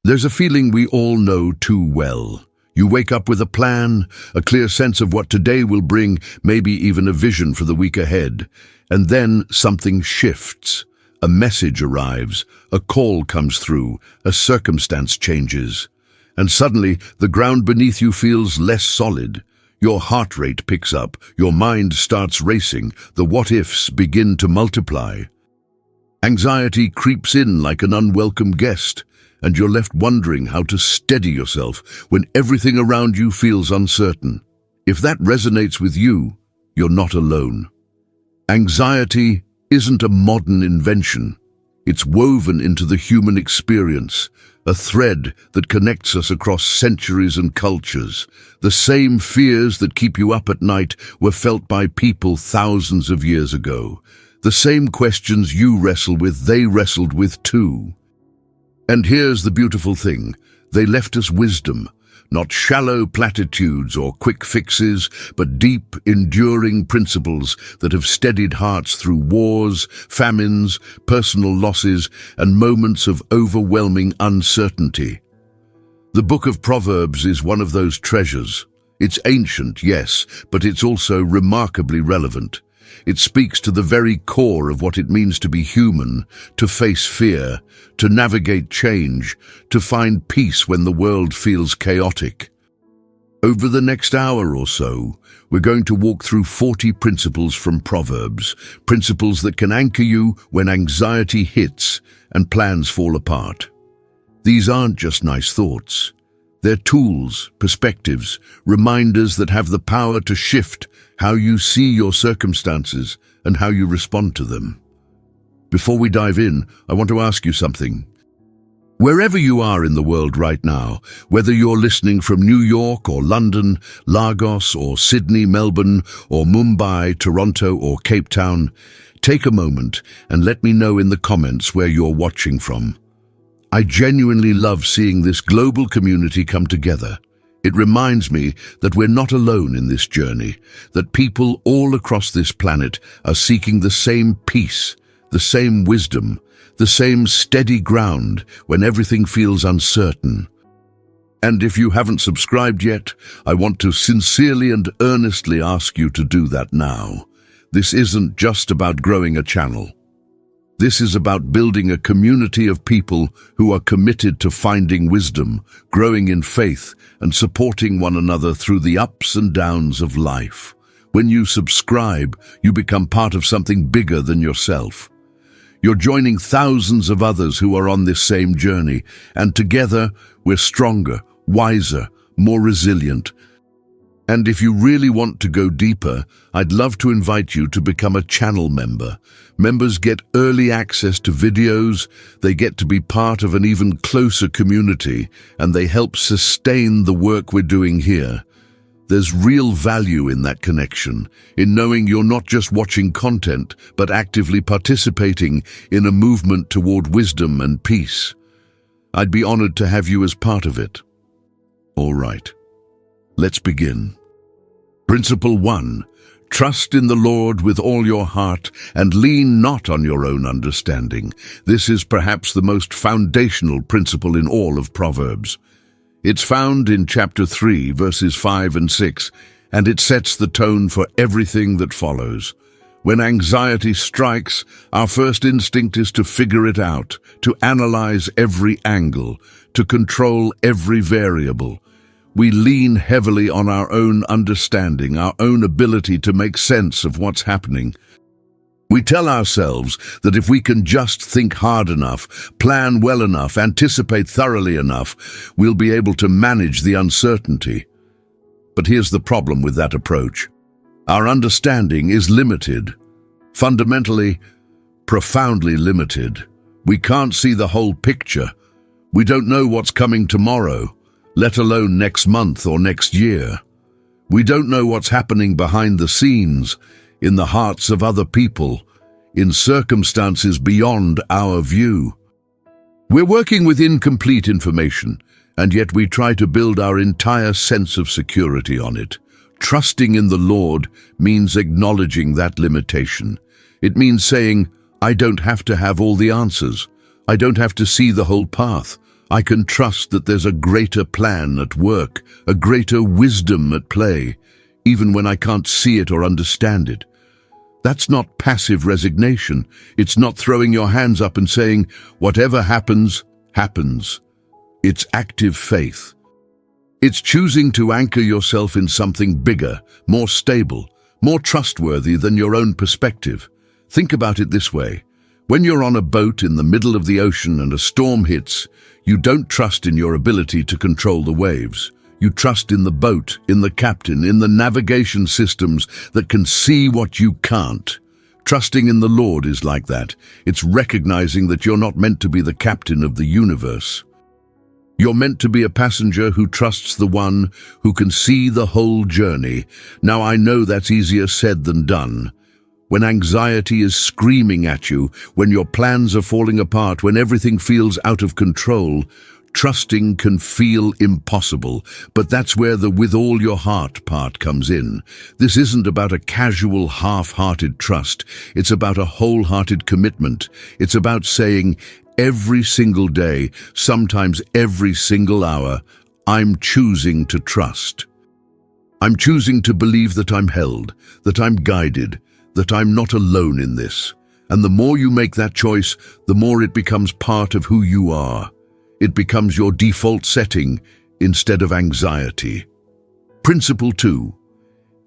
There's a feeling we all know too well. You wake up with a plan, a clear sense of what today will bring, maybe even a vision for the week ahead. And then something shifts. A message arrives, a call comes through, a circumstance changes. And suddenly, the ground beneath you feels less solid. Your heart rate picks up, your mind starts racing, the what-ifs begin to multiply. Anxiety creeps in like an unwelcome guest, and you're left wondering how to steady yourself when everything around you feels uncertain. If that resonates with you, you're not alone. Anxiety isn't a modern invention. It's woven into the human experience, a thread that connects us across centuries and cultures. The same fears that keep you up at night were felt by people thousands of years ago. The same questions you wrestle with, they wrestled with too. And here's the beautiful thing. They left us wisdom, not shallow platitudes or quick fixes, but deep, enduring principles that have steadied hearts through wars, famines, personal losses, and moments of overwhelming uncertainty. The Book of Proverbs is one of those treasures. It's ancient, yes, but it's also remarkably relevant. It speaks to the very core of what it means to be human, to face fear, to navigate change, to find peace when the world feels chaotic. Over the next hour or so, we're going to walk through 40 principles from Proverbs, principles that can anchor you when anxiety hits and plans fall apart. These aren't just nice thoughts. They're tools, perspectives, reminders that have the power to shift how you see your circumstances and how you respond to them. Before we dive in, I want to ask you something. Wherever you are in the world right now, whether you're listening from New York or London, Lagos or Sydney, Melbourne or Mumbai, Toronto or Cape Town, take a moment and let me know in the comments where you're watching from. I genuinely love seeing this global community come together. It reminds me that we're not alone in this journey, that people all across this planet are seeking the same peace, the same wisdom, the same steady ground when everything feels uncertain. And if you haven't subscribed yet, I want to sincerely and earnestly ask you to do that now. This isn't just about growing a channel. This is about building a community of people who are committed to finding wisdom, growing in faith, and supporting one another through the ups and downs of life. When you subscribe, you become part of something bigger than yourself. You're joining thousands of others who are on this same journey, and together we're stronger, wiser, more resilient. And if you really want to go deeper, I'd love to invite you to become a channel member. Members get early access to videos, they get to be part of an even closer community, and they help sustain the work we're doing here. There's real value in that connection, in knowing you're not just watching content, but actively participating in a movement toward wisdom and peace. I'd be honored to have you as part of it. All right. Let's begin. Principle 1. Trust in the Lord with all your heart and lean not on your own understanding. This is perhaps the most foundational principle in all of Proverbs. It's found in chapter 3, verses 5 and 6, and it sets the tone for everything that follows. When anxiety strikes, our first instinct is to figure it out, to analyze every angle, to control every variable. We lean heavily on our own understanding, our own ability to make sense of what's happening. We tell ourselves that if we can just think hard enough, plan well enough, anticipate thoroughly enough, we'll be able to manage the uncertainty. But here's the problem with that approach. Our understanding is limited. Fundamentally, profoundly limited. We can't see the whole picture. We don't know what's coming tomorrow, let alone next month or next year. We don't know what's happening behind the scenes, in the hearts of other people, in circumstances beyond our view. We're working with incomplete information, and yet we try to build our entire sense of security on it. Trusting in the Lord means acknowledging that limitation. It means saying, I don't have to have all the answers. I don't have to see the whole path. I can trust that there's a greater plan at work, a greater wisdom at play, even when I can't see it or understand it. That's not passive resignation. It's not throwing your hands up and saying, whatever happens, happens. It's active faith. It's choosing to anchor yourself in something bigger, more stable, more trustworthy than your own perspective. Think about it this way. When you're on a boat in the middle of the ocean and a storm hits, you don't trust in your ability to control the waves. You trust in the boat, in the captain, in the navigation systems that can see what you can't. Trusting in the Lord is like that. It's recognizing that you're not meant to be the captain of the universe. You're meant to be a passenger who trusts the one who can see the whole journey. Now, I know that's easier said than done. When anxiety is screaming at you, when your plans are falling apart, when everything feels out of control, trusting can feel impossible, but that's where the with all your heart part comes in. This isn't about a casual, half-hearted trust. It's about a wholehearted commitment. It's about saying, every single day, sometimes every single hour, I'm choosing to trust. I'm choosing to believe that I'm held, that I'm guided, that I'm not alone in this. And the more you make that choice, the more it becomes part of who you are. It becomes your default setting instead of anxiety. Principle 2.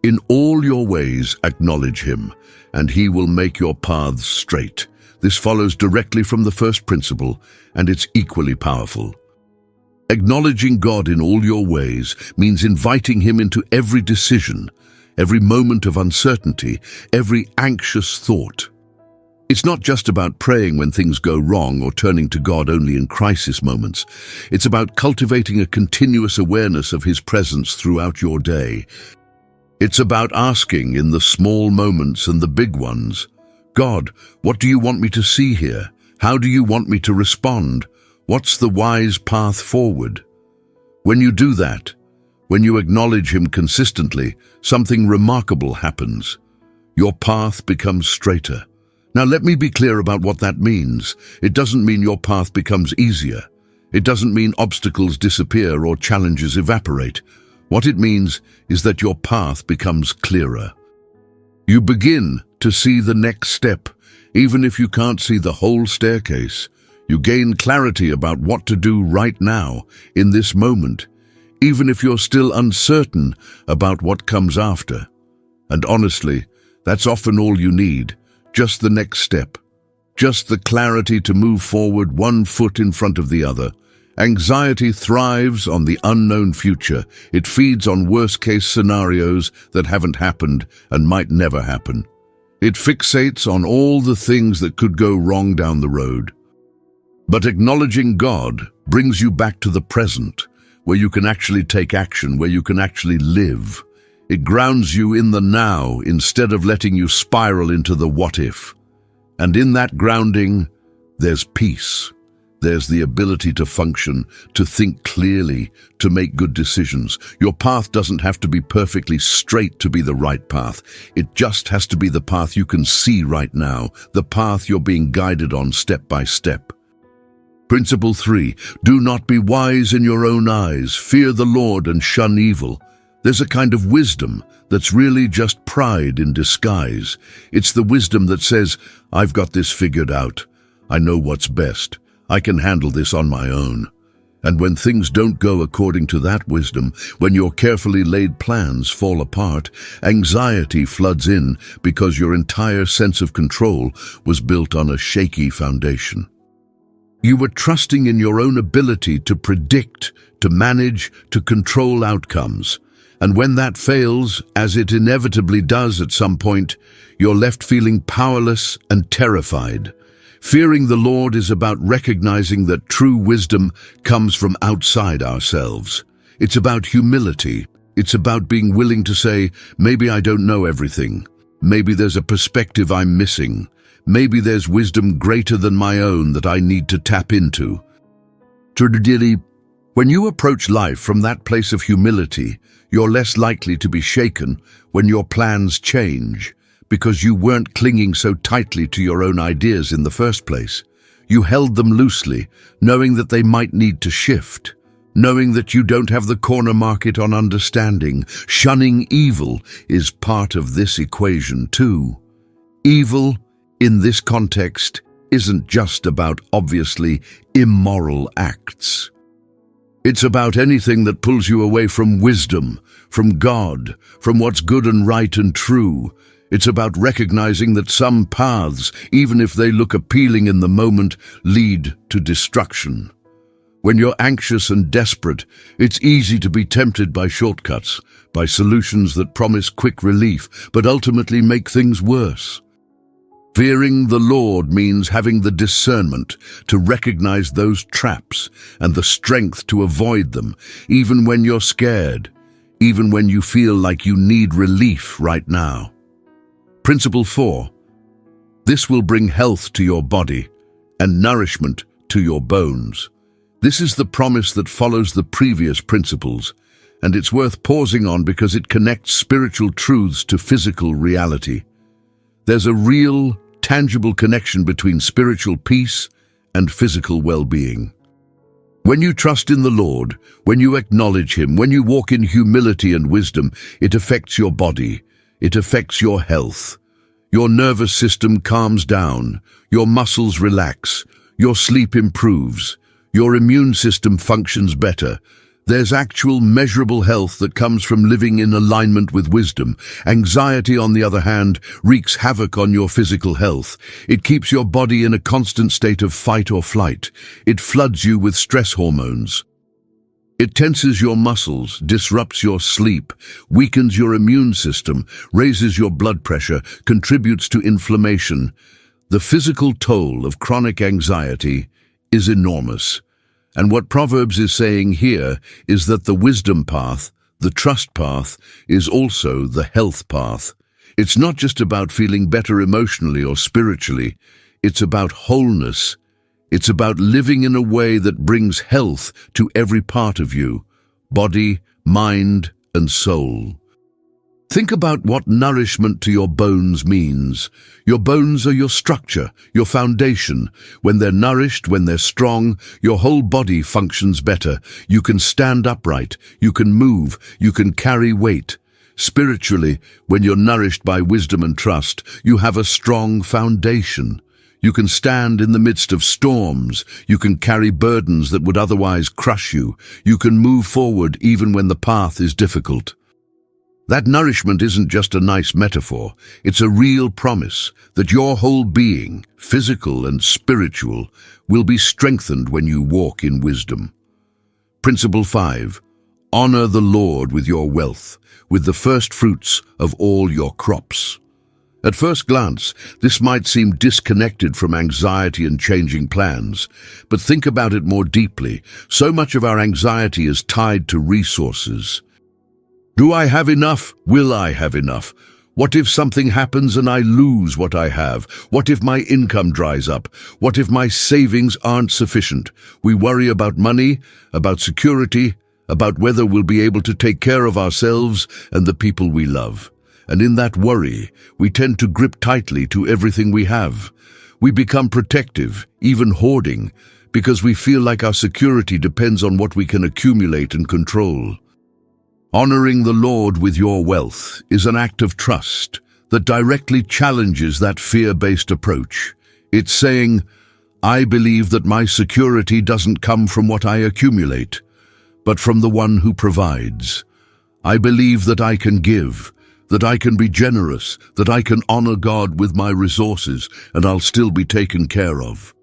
In all your ways acknowledge him, and he will make your paths straight. This follows directly from the first principle, and it's equally powerful. Acknowledging God in all your ways means inviting him into every decision, every moment of uncertainty, every anxious thought. It's not just about praying when things go wrong or turning to God only in crisis moments. It's about cultivating a continuous awareness of his presence throughout your day. It's about asking in the small moments and the big ones, God, what do you want me to see here? How do you want me to respond? What's the wise path forward? When you do that, when you acknowledge him consistently, something remarkable happens. Your path becomes straighter. Now let me be clear about what that means. It doesn't mean your path becomes easier. It doesn't mean obstacles disappear or challenges evaporate. What it means is that your path becomes clearer. You begin to see the next step, even if you can't see the whole staircase. You gain clarity about what to do right now, in this moment, even if you're still uncertain about what comes after. And honestly, that's often all you need, just the next step, just the clarity to move forward one foot in front of the other. Anxiety thrives on the unknown future. It feeds on worst-case scenarios that haven't happened and might never happen. It fixates on all the things that could go wrong down the road. But acknowledging God brings you back to the present, where you can actually take action, where you can actually live. It grounds you in the now instead of letting you spiral into the what if. And in that grounding, there's peace. There's the ability to function, to think clearly, to make good decisions. Your path doesn't have to be perfectly straight to be the right path. It just has to be the path you can see right now, the path you're being guided on step by step. Principle 3, do not be wise in your own eyes. Fear the Lord and shun evil. There's a kind of wisdom that's really just pride in disguise. It's the wisdom that says, I've got this figured out. I know what's best. I can handle this on my own. And when things don't go according to that wisdom, when your carefully laid plans fall apart, anxiety floods in because your entire sense of control was built on a shaky foundation. You were trusting in your own ability to predict, to manage, to control outcomes. And when that fails, as it inevitably does at some point, you're left feeling powerless and terrified. Fearing the Lord is about recognizing that true wisdom comes from outside ourselves. It's about humility. It's about being willing to say, maybe I don't know everything. Maybe there's a perspective I'm missing. Maybe there's wisdom greater than my own that I need to tap into. When you approach life from that place of humility, you're less likely to be shaken when your plans change, because you weren't clinging so tightly to your own ideas in the first place. You held them loosely, knowing that they might need to shift, knowing that you don't have the corner market on understanding. Shunning evil is part of this equation too. Evil, in this context, isn't just about obviously immoral acts. It's about anything that pulls you away from wisdom, from God, from what's good and right and true. It's about recognizing that some paths, even if they look appealing in the moment, lead to destruction. When you're anxious and desperate, it's easy to be tempted by shortcuts, by solutions that promise quick relief, but ultimately make things worse. Fearing the Lord means having the discernment to recognize those traps and the strength to avoid them, even when you're scared, even when you feel like you need relief right now. Principle 4. This will bring health to your body and nourishment to your bones. This is the promise that follows the previous principles, and it's worth pausing on because it connects spiritual truths to physical reality. There's a real, tangible connection between spiritual peace and physical well-being. When you trust in the Lord, when you acknowledge Him, when you walk in humility and wisdom, it affects your body, it affects your health. Your nervous system calms down, your muscles relax, your sleep improves, your immune system functions better. There's actual measurable health that comes from living in alignment with wisdom. Anxiety, on the other hand, wreaks havoc on your physical health. It keeps your body in a constant state of fight or flight. It floods you with stress hormones. It tenses your muscles, disrupts your sleep, weakens your immune system, raises your blood pressure, contributes to inflammation. The physical toll of chronic anxiety is enormous. And what Proverbs is saying here is that the wisdom path, the trust path, is also the health path. It's not just about feeling better emotionally or spiritually. It's about wholeness. It's about living in a way that brings health to every part of you, body, mind, and soul. Think about what nourishment to your bones means. Your bones are your structure, your foundation. When they're nourished, when they're strong, your whole body functions better. You can stand upright, you can move, you can carry weight. Spiritually, when you're nourished by wisdom and trust, you have a strong foundation. You can stand in the midst of storms. You can carry burdens that would otherwise crush you. You can move forward even when the path is difficult. That nourishment isn't just a nice metaphor. It's a real promise that your whole being, physical and spiritual, will be strengthened when you walk in wisdom. Principle 5. Honor the Lord with your wealth, with the first fruits of all your crops. At first glance, this might seem disconnected from anxiety and changing plans, but think about it more deeply. So much of our anxiety is tied to resources. Do I have enough? Will I have enough? What if something happens and I lose what I have? What if my income dries up? What if my savings aren't sufficient? We worry about money, about security, about whether we'll be able to take care of ourselves and the people we love. And in that worry, we tend to grip tightly to everything we have. We become protective, even hoarding, because we feel like our security depends on what we can accumulate and control. Honoring the Lord with your wealth is an act of trust that directly challenges that fear-based approach. It's saying, I believe that my security doesn't come from what I accumulate, but from the one who provides. I believe that I can give, that I can be generous, that I can honor God with my resources, and I'll still be taken care of.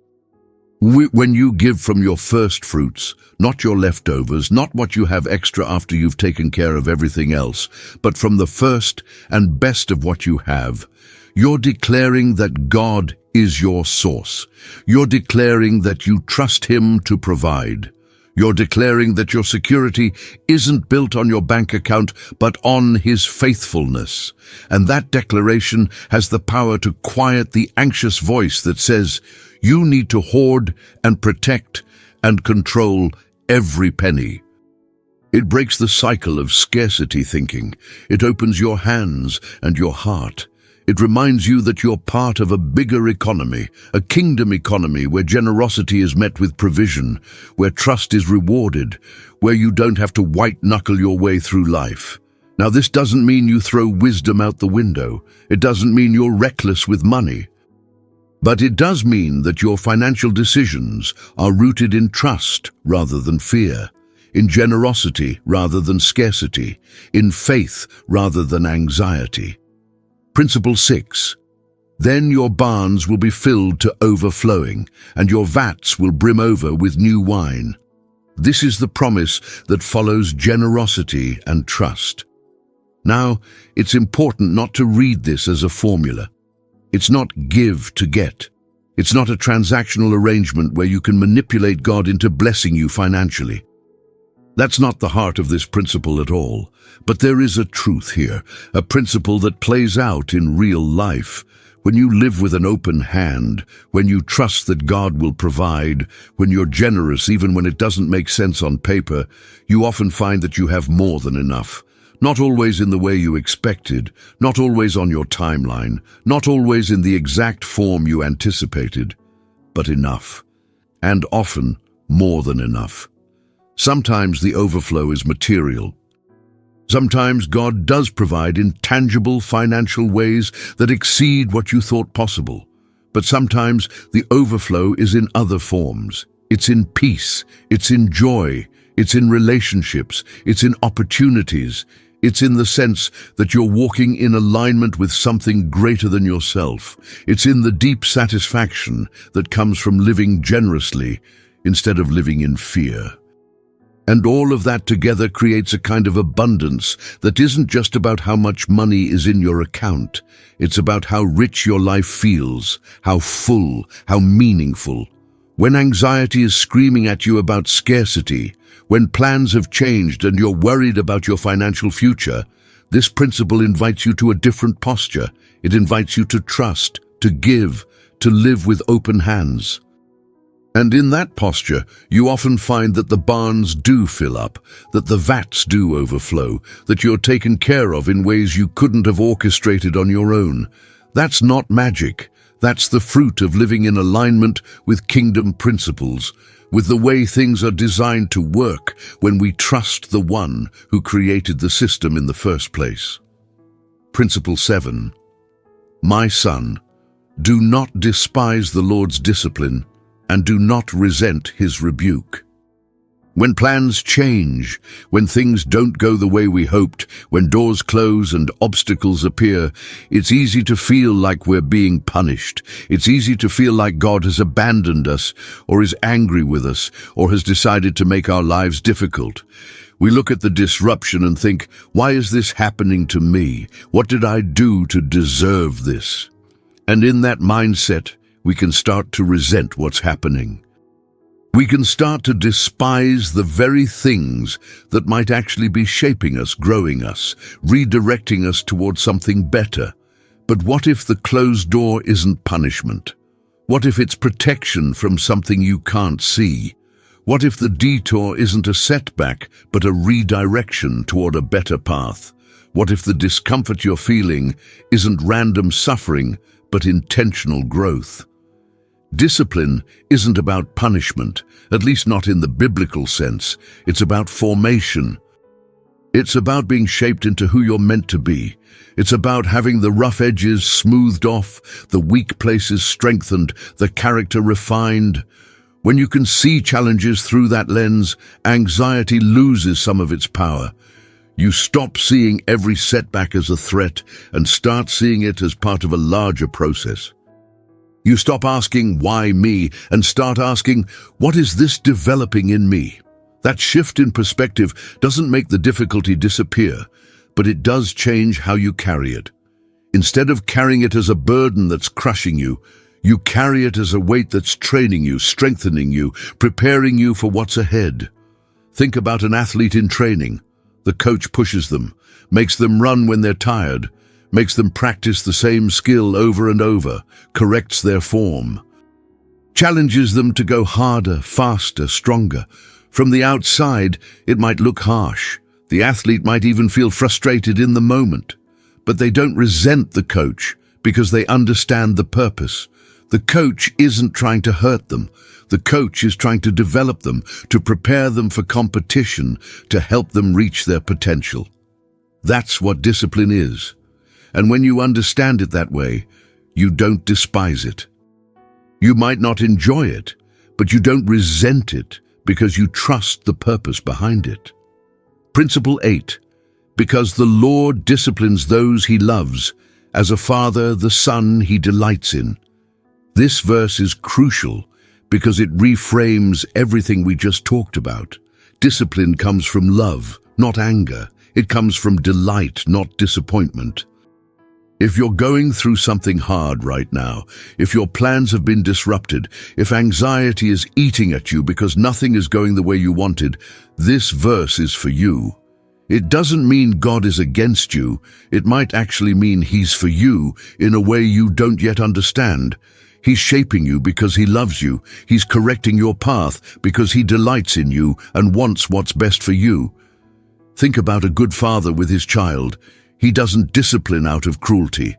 When you give from your first fruits, not your leftovers, not what you have extra after you've taken care of everything else, but from the first and best of what you have, you're declaring that God is your source. You're declaring that you trust Him to provide. You're declaring that your security isn't built on your bank account, but on His faithfulness. And that declaration has the power to quiet the anxious voice that says, you need to hoard and protect and control every penny. It breaks the cycle of scarcity thinking. It opens your hands and your heart. It reminds you that you're part of a bigger economy, a kingdom economy where generosity is met with provision, where trust is rewarded, where you don't have to white-knuckle your way through life. Now, this doesn't mean you throw wisdom out the window. It doesn't mean you're reckless with money. But it does mean that your financial decisions are rooted in trust rather than fear, in generosity rather than scarcity, in faith rather than anxiety. Principle 6. Then your barns will be filled to overflowing, and your vats will brim over with new wine. This is the promise that follows generosity and trust. Now, it's important not to read this as a formula. It's not give to get. It's not a transactional arrangement where you can manipulate God into blessing you financially. That's not the heart of this principle at all. But there is a truth here, a principle that plays out in real life. When you live with an open hand, when you trust that God will provide, when you're generous even when it doesn't make sense on paper, you often find that you have more than enough. Not always in the way you expected, not always on your timeline, not always in the exact form you anticipated, but enough. And often, more than enough. Sometimes the overflow is material. Sometimes God does provide in tangible financial ways that exceed what you thought possible. But sometimes the overflow is in other forms. It's in peace, it's in joy, it's in relationships, it's in opportunities. It's in the sense that you're walking in alignment with something greater than yourself. It's in the deep satisfaction that comes from living generously instead of living in fear. And all of that together creates a kind of abundance that isn't just about how much money is in your account. It's about how rich your life feels, how full, how meaningful. When anxiety is screaming at you about scarcity, when plans have changed and you're worried about your financial future, this principle invites you to a different posture. It invites you to trust, to give, to live with open hands. And in that posture, you often find that the barns do fill up, that the vats do overflow, that you're taken care of in ways you couldn't have orchestrated on your own. That's not magic. That's the fruit of living in alignment with kingdom principles, with the way things are designed to work when we trust the one who created the system in the first place. Principle 7. My son, do not despise the Lord's discipline, and do not resent his rebuke. When plans change, when things don't go the way we hoped, when doors close and obstacles appear, it's easy to feel like we're being punished. It's easy to feel like God has abandoned us, or is angry with us, or has decided to make our lives difficult. We look at the disruption and think, why is this happening to me? What did I do to deserve this? And in that mindset, we can start to resent what's happening. We can start to despise the very things that might actually be shaping us, growing us, redirecting us towards something better. But what if the closed door isn't punishment? What if it's protection from something you can't see? What if the detour isn't a setback, but a redirection toward a better path? What if the discomfort you're feeling isn't random suffering, but intentional growth? Discipline isn't about punishment, at least not in the biblical sense. It's about formation. It's about being shaped into who you're meant to be. It's about having the rough edges smoothed off, the weak places strengthened, the character refined. When you can see challenges through that lens, anxiety loses some of its power. You stop seeing every setback as a threat and start seeing it as part of a larger process. You stop asking, why me, and start asking, what is this developing in me? That shift in perspective doesn't make the difficulty disappear, but it does change how you carry it. Instead of carrying it as a burden that's crushing you, you carry it as a weight that's training you, strengthening you, preparing you for what's ahead. Think about an athlete in training. The coach pushes them, makes them run when they're tired, makes them practice the same skill over and over, corrects their form, challenges them to go harder, faster, stronger. From the outside, it might look harsh. The athlete might even feel frustrated in the moment, but they don't resent the coach because they understand the purpose. The coach isn't trying to hurt them. The coach is trying to develop them, to prepare them for competition, to help them reach their potential. That's what discipline is. And when you understand it that way, you don't despise it. You might not enjoy it, but you don't resent it because you trust the purpose behind it. Principle 8. Because the Lord disciplines those he loves, as a father the son he delights in. This verse is crucial because it reframes everything we just talked about. Discipline comes from love, not anger. It comes from delight, not disappointment. If you're going through something hard right now, if your plans have been disrupted, if anxiety is eating at you because nothing is going the way you wanted, this verse is for you. It doesn't mean God is against you. It might actually mean He's for you in a way you don't yet understand. He's shaping you because He loves you. He's correcting your path because He delights in you and wants what's best for you. Think about a good father with his child. He doesn't discipline out of cruelty.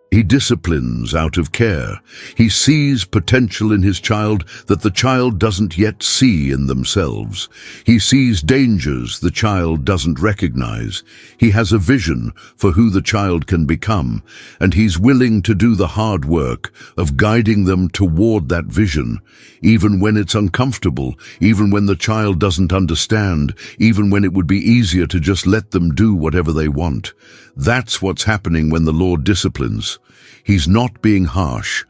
He disciplines out of care. He sees potential in his child that the child doesn't yet see in themselves. He sees dangers the child doesn't recognize. He has a vision for who the child can become, and he's willing to do the hard work of guiding them toward that vision, even when it's uncomfortable, even when the child doesn't understand, even when it would be easier to just let them do whatever they want. That's what's happening when the Lord disciplines. He's not being harsh.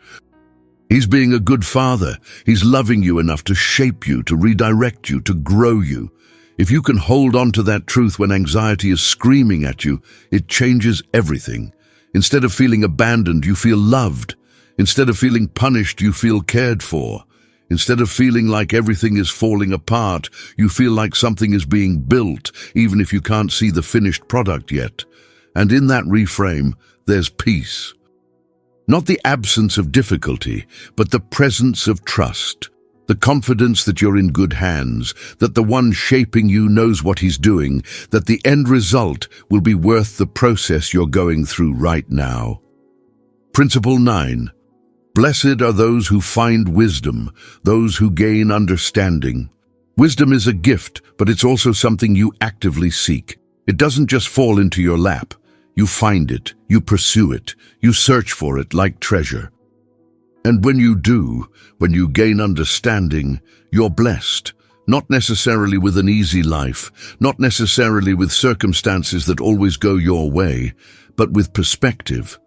He's being a good father. He's loving you enough to shape you, to redirect you, to grow you. If you can hold on to that truth when anxiety is screaming at you, it changes everything. Instead of feeling abandoned, you feel loved. Instead of feeling punished, you feel cared for. Instead of feeling like everything is falling apart, you feel like something is being built, even if you can't see the finished product yet. And in that reframe, there's peace. Not the absence of difficulty, but the presence of trust. The confidence that you're in good hands, that the one shaping you knows what he's doing, that the end result will be worth the process you're going through right now. Principle 9. Blessed are those who find wisdom, those who gain understanding. Wisdom is a gift, but it's also something you actively seek. It doesn't just fall into your lap. You find it, you pursue it, you search for it like treasure. And when you do, when you gain understanding, you're blessed, not necessarily with an easy life, not necessarily with circumstances that always go your way, but with perspective,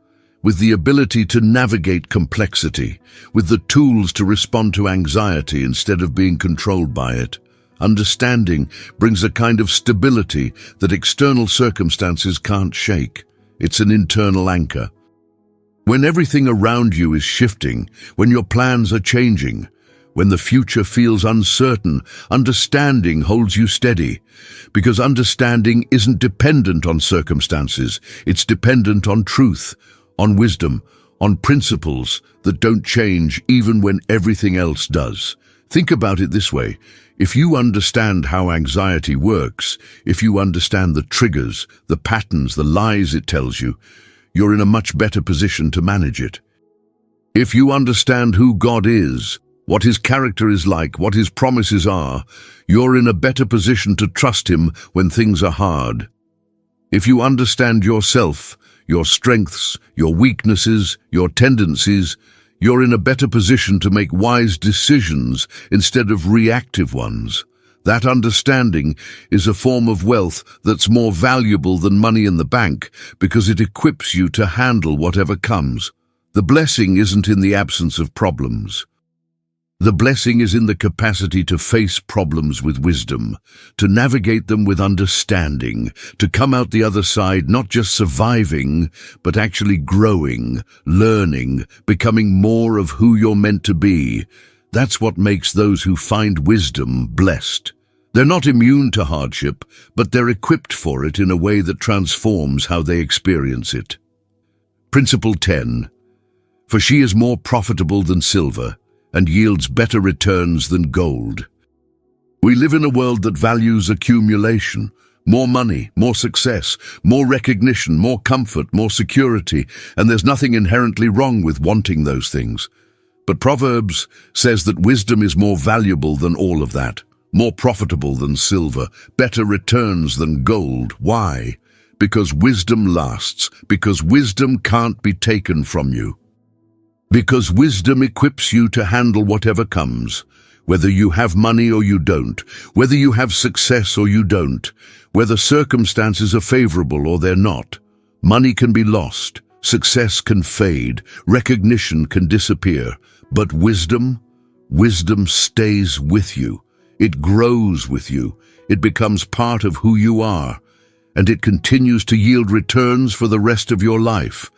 with the ability to navigate complexity, with the tools to respond to anxiety instead of being controlled by it. Understanding brings a kind of stability that external circumstances can't shake. It's an internal anchor. When everything around you is shifting, when your plans are changing, when the future feels uncertain, understanding holds you steady. Because understanding isn't dependent on circumstances, it's dependent on truth, on wisdom, on principles that don't change even when everything else does. Think about it this way. If you understand how anxiety works, if you understand the triggers, the patterns, the lies it tells you, you're in a much better position to manage it. If you understand who God is, what His character is like, what His promises are, you're in a better position to trust Him when things are hard. If you understand yourself, your strengths, your weaknesses, your tendencies, you're in a better position to make wise decisions instead of reactive ones. That understanding is a form of wealth that's more valuable than money in the bank because it equips you to handle whatever comes. The blessing isn't in the absence of problems. The blessing is in the capacity to face problems with wisdom, to navigate them with understanding, to come out the other side not just surviving, but actually growing, learning, becoming more of who you're meant to be. That's what makes those who find wisdom blessed. They're not immune to hardship, but they're equipped for it in a way that transforms how they experience it. Principle 10. For she is more profitable than silver, and yields better returns than gold. We live in a world that values accumulation, More money, more success, more recognition, more comfort, more security, and there's nothing inherently wrong with wanting those things. But Proverbs says that wisdom is more valuable than all of that, more profitable than silver, better returns than gold. Why? Because wisdom lasts, because wisdom can't be taken from you. Because wisdom equips you to handle whatever comes, whether you have money or you don't, whether you have success or you don't, whether circumstances are favorable or they're not. Money can be lost, success can fade, recognition can disappear, but wisdom stays with you. It grows with you. It becomes part of who you are, and it continues to yield returns for the rest of your life.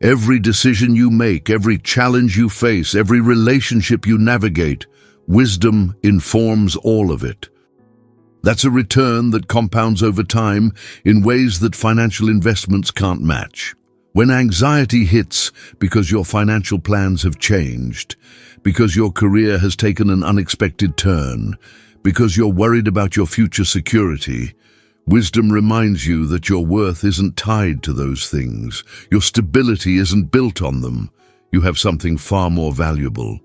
Every decision you make, every challenge you face, every relationship you navigate, wisdom informs all of it. That's a return that compounds over time in ways that financial investments can't match. When anxiety hits because your financial plans have changed, because your career has taken an unexpected turn, because you're worried about your future security, wisdom reminds you that your worth isn't tied to those things. Your stability isn't built on them. You have something far more valuable.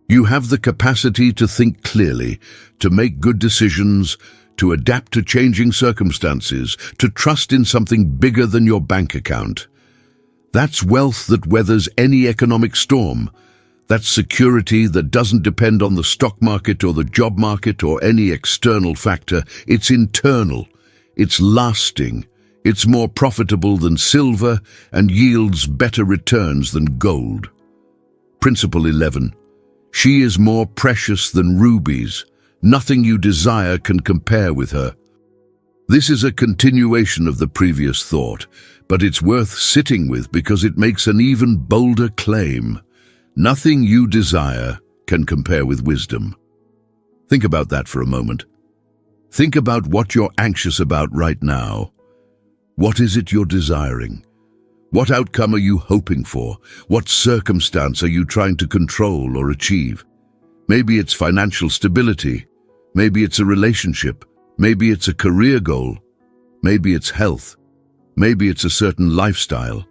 You have the capacity to think clearly, to make good decisions, to adapt to changing circumstances, to trust in something bigger than your bank account. That's wealth that weathers any economic storm. That's security that doesn't depend on the stock market or the job market or any external factor. It's internal. It's lasting. It's more profitable than silver and yields better returns than gold. Principle 11. She is more precious than rubies. Nothing you desire can compare with her. This is a continuation of the previous thought, but it's worth sitting with because it makes an even bolder claim. Nothing you desire can compare with wisdom. Think about that for a moment. Think about what you're anxious about right now. What is it you're desiring? What outcome are you hoping for? What circumstance are you trying to control or achieve? Maybe it's financial stability. Maybe it's a relationship. Maybe it's a career goal. Maybe it's health. Maybe it's a certain lifestyle.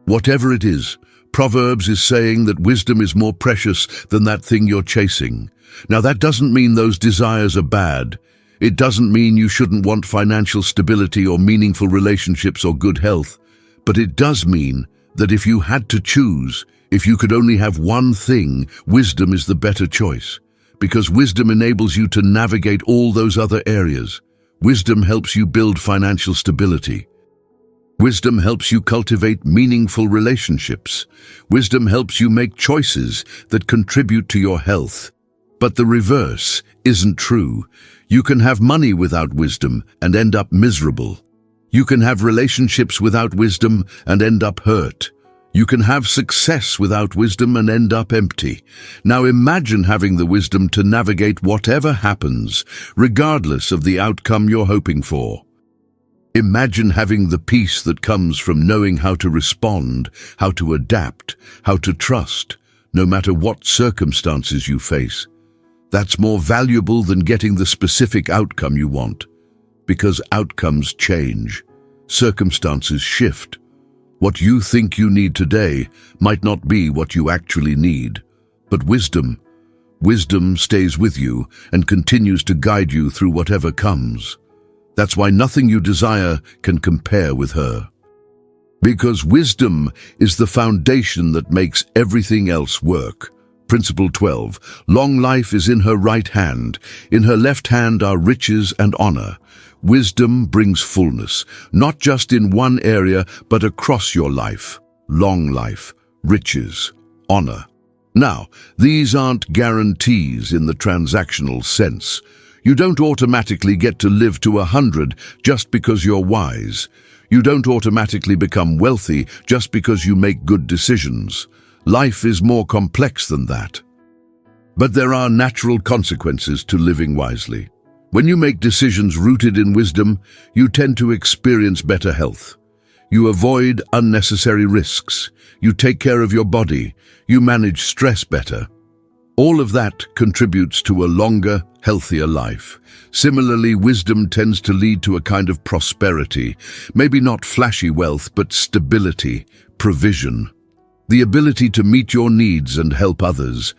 Whatever it is, Proverbs is saying that wisdom is more precious than that thing you're chasing. Now, that doesn't mean those desires are bad. It doesn't mean you shouldn't want financial stability or meaningful relationships or good health. But it does mean that if you had to choose, if you could only have one thing, wisdom is the better choice. Because wisdom enables you to navigate all those other areas. Wisdom helps you build financial stability. Wisdom helps you cultivate meaningful relationships. Wisdom helps you make choices that contribute to your health. But the reverse isn't true. You can have money without wisdom and end up miserable. You can have relationships without wisdom and end up hurt. You can have success without wisdom and end up empty. Now imagine having the wisdom to navigate whatever happens, regardless of the outcome you're hoping for. Imagine having the peace that comes from knowing how to respond, how to adapt, how to trust, no matter what circumstances you face. That's more valuable than getting the specific outcome you want. Because outcomes change, circumstances shift. What you think you need today might not be what you actually need. But wisdom stays with you and continues to guide you through whatever comes. That's why nothing you desire can compare with her. Because wisdom is the foundation that makes everything else work. Principle 12. Long life is in her right hand. In her left hand are riches and honor. Wisdom brings fullness, not just in one area, but across your life. Long life, riches, honor. Now, these aren't guarantees in the transactional sense. You don't automatically get to live to 100 just because you're wise. You don't automatically become wealthy just because you make good decisions. Life is more complex than that. But there are natural consequences to living wisely. When you make decisions rooted in wisdom, you tend to experience better health. You avoid unnecessary risks. You take care of your body. You manage stress better. All of that contributes to a longer, healthier life. Similarly, wisdom tends to lead to a kind of prosperity, maybe not flashy wealth, but stability, provision, the ability to meet your needs and help others.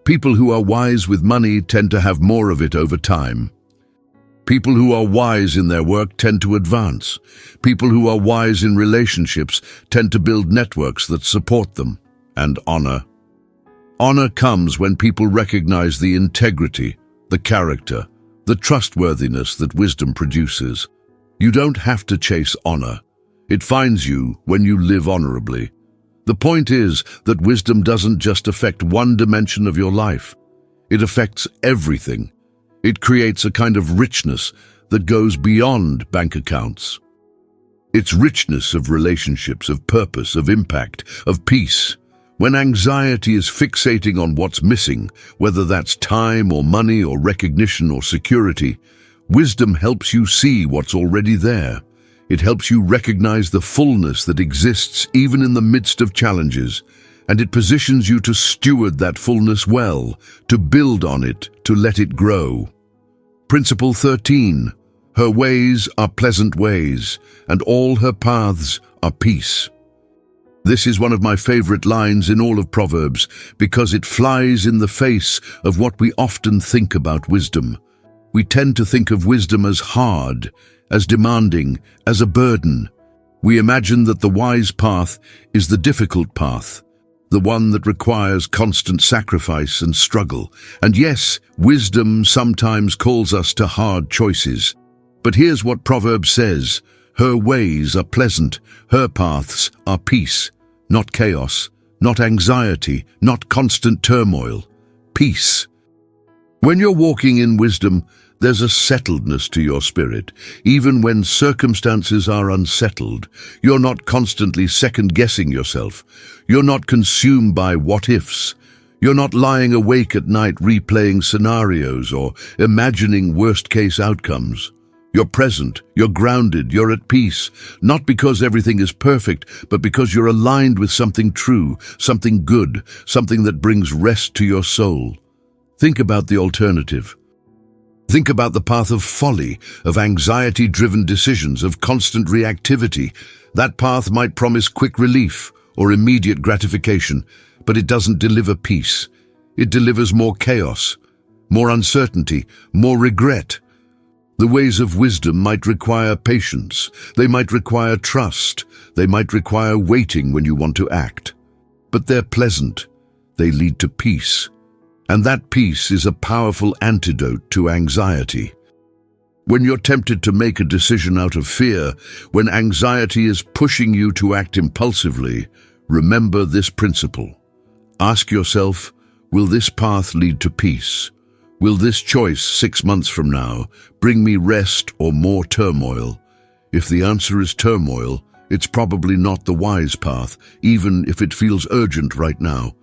People who are wise with money tend to have more of it over time. People who are wise in their work tend to advance. People who are wise in relationships tend to build networks that support them. And honor. Honor comes when people recognize the integrity, the character, the trustworthiness that wisdom produces. You don't have to chase honor. It finds you when you live honorably. The point is that wisdom doesn't just affect one dimension of your life. It affects everything. It creates a kind of richness that goes beyond bank accounts. It's richness of relationships, of purpose, of impact, of peace. When anxiety is fixating on what's missing, whether that's time or money or recognition or security, wisdom helps you see what's already there. It helps you recognize the fullness that exists even in the midst of challenges, and it positions you to steward that fullness well, to build on it, to let it grow. Principle 13. Her ways are pleasant ways, and all her paths are peace. This is one of my favorite lines in all of Proverbs because it flies in the face of what we often think about wisdom. We tend to think of wisdom as hard, as demanding, as a burden. We imagine that the wise path is the difficult path, the one that requires constant sacrifice and struggle. And yes, wisdom sometimes calls us to hard choices. But here's what Proverbs says: her ways are pleasant, her paths are peace, not chaos, not anxiety, not constant turmoil. Peace. When you're walking in wisdom, there's a settledness to your spirit. Even when circumstances are unsettled, you're not constantly second-guessing yourself. You're not consumed by what-ifs. You're not lying awake at night replaying scenarios or imagining worst-case outcomes. You're present, you're grounded, you're at peace, not because everything is perfect, but because you're aligned with something true, something good, something that brings rest to your soul. Think about the alternative. Think about the path of folly, of anxiety-driven decisions, of constant reactivity. That path might promise quick relief or immediate gratification, but it doesn't deliver peace. It delivers more chaos, more uncertainty, more regret. The ways of wisdom might require patience. They might require trust. They might require waiting when you want to act. But they're pleasant. They lead to peace. And that peace is a powerful antidote to anxiety. When you're tempted to make a decision out of fear, when anxiety is pushing you to act impulsively, remember this principle. Ask yourself, will this path lead to peace? Will this choice 6 months from now bring me rest or more turmoil? If the answer is turmoil, it's probably not the wise path, even if it feels urgent right now.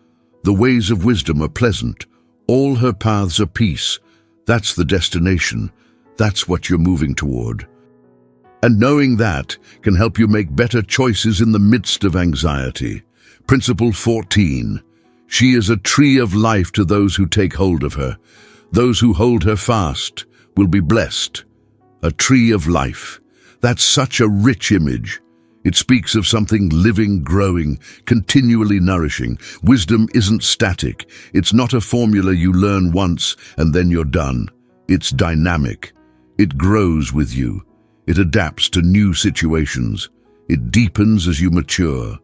The ways of wisdom are pleasant. All her paths are peace. That's the destination. That's what you're moving toward. And knowing that can help you make better choices in the midst of anxiety. Principle 14. She is a tree of life to those who take hold of her. Those who hold her fast will be blessed. A tree of life. That's such a rich image. It speaks of something living, growing, continually nourishing. Wisdom isn't static. It's not a formula you learn once and then you're done. It's dynamic. It grows with you. It adapts to new situations. It deepens as you mature.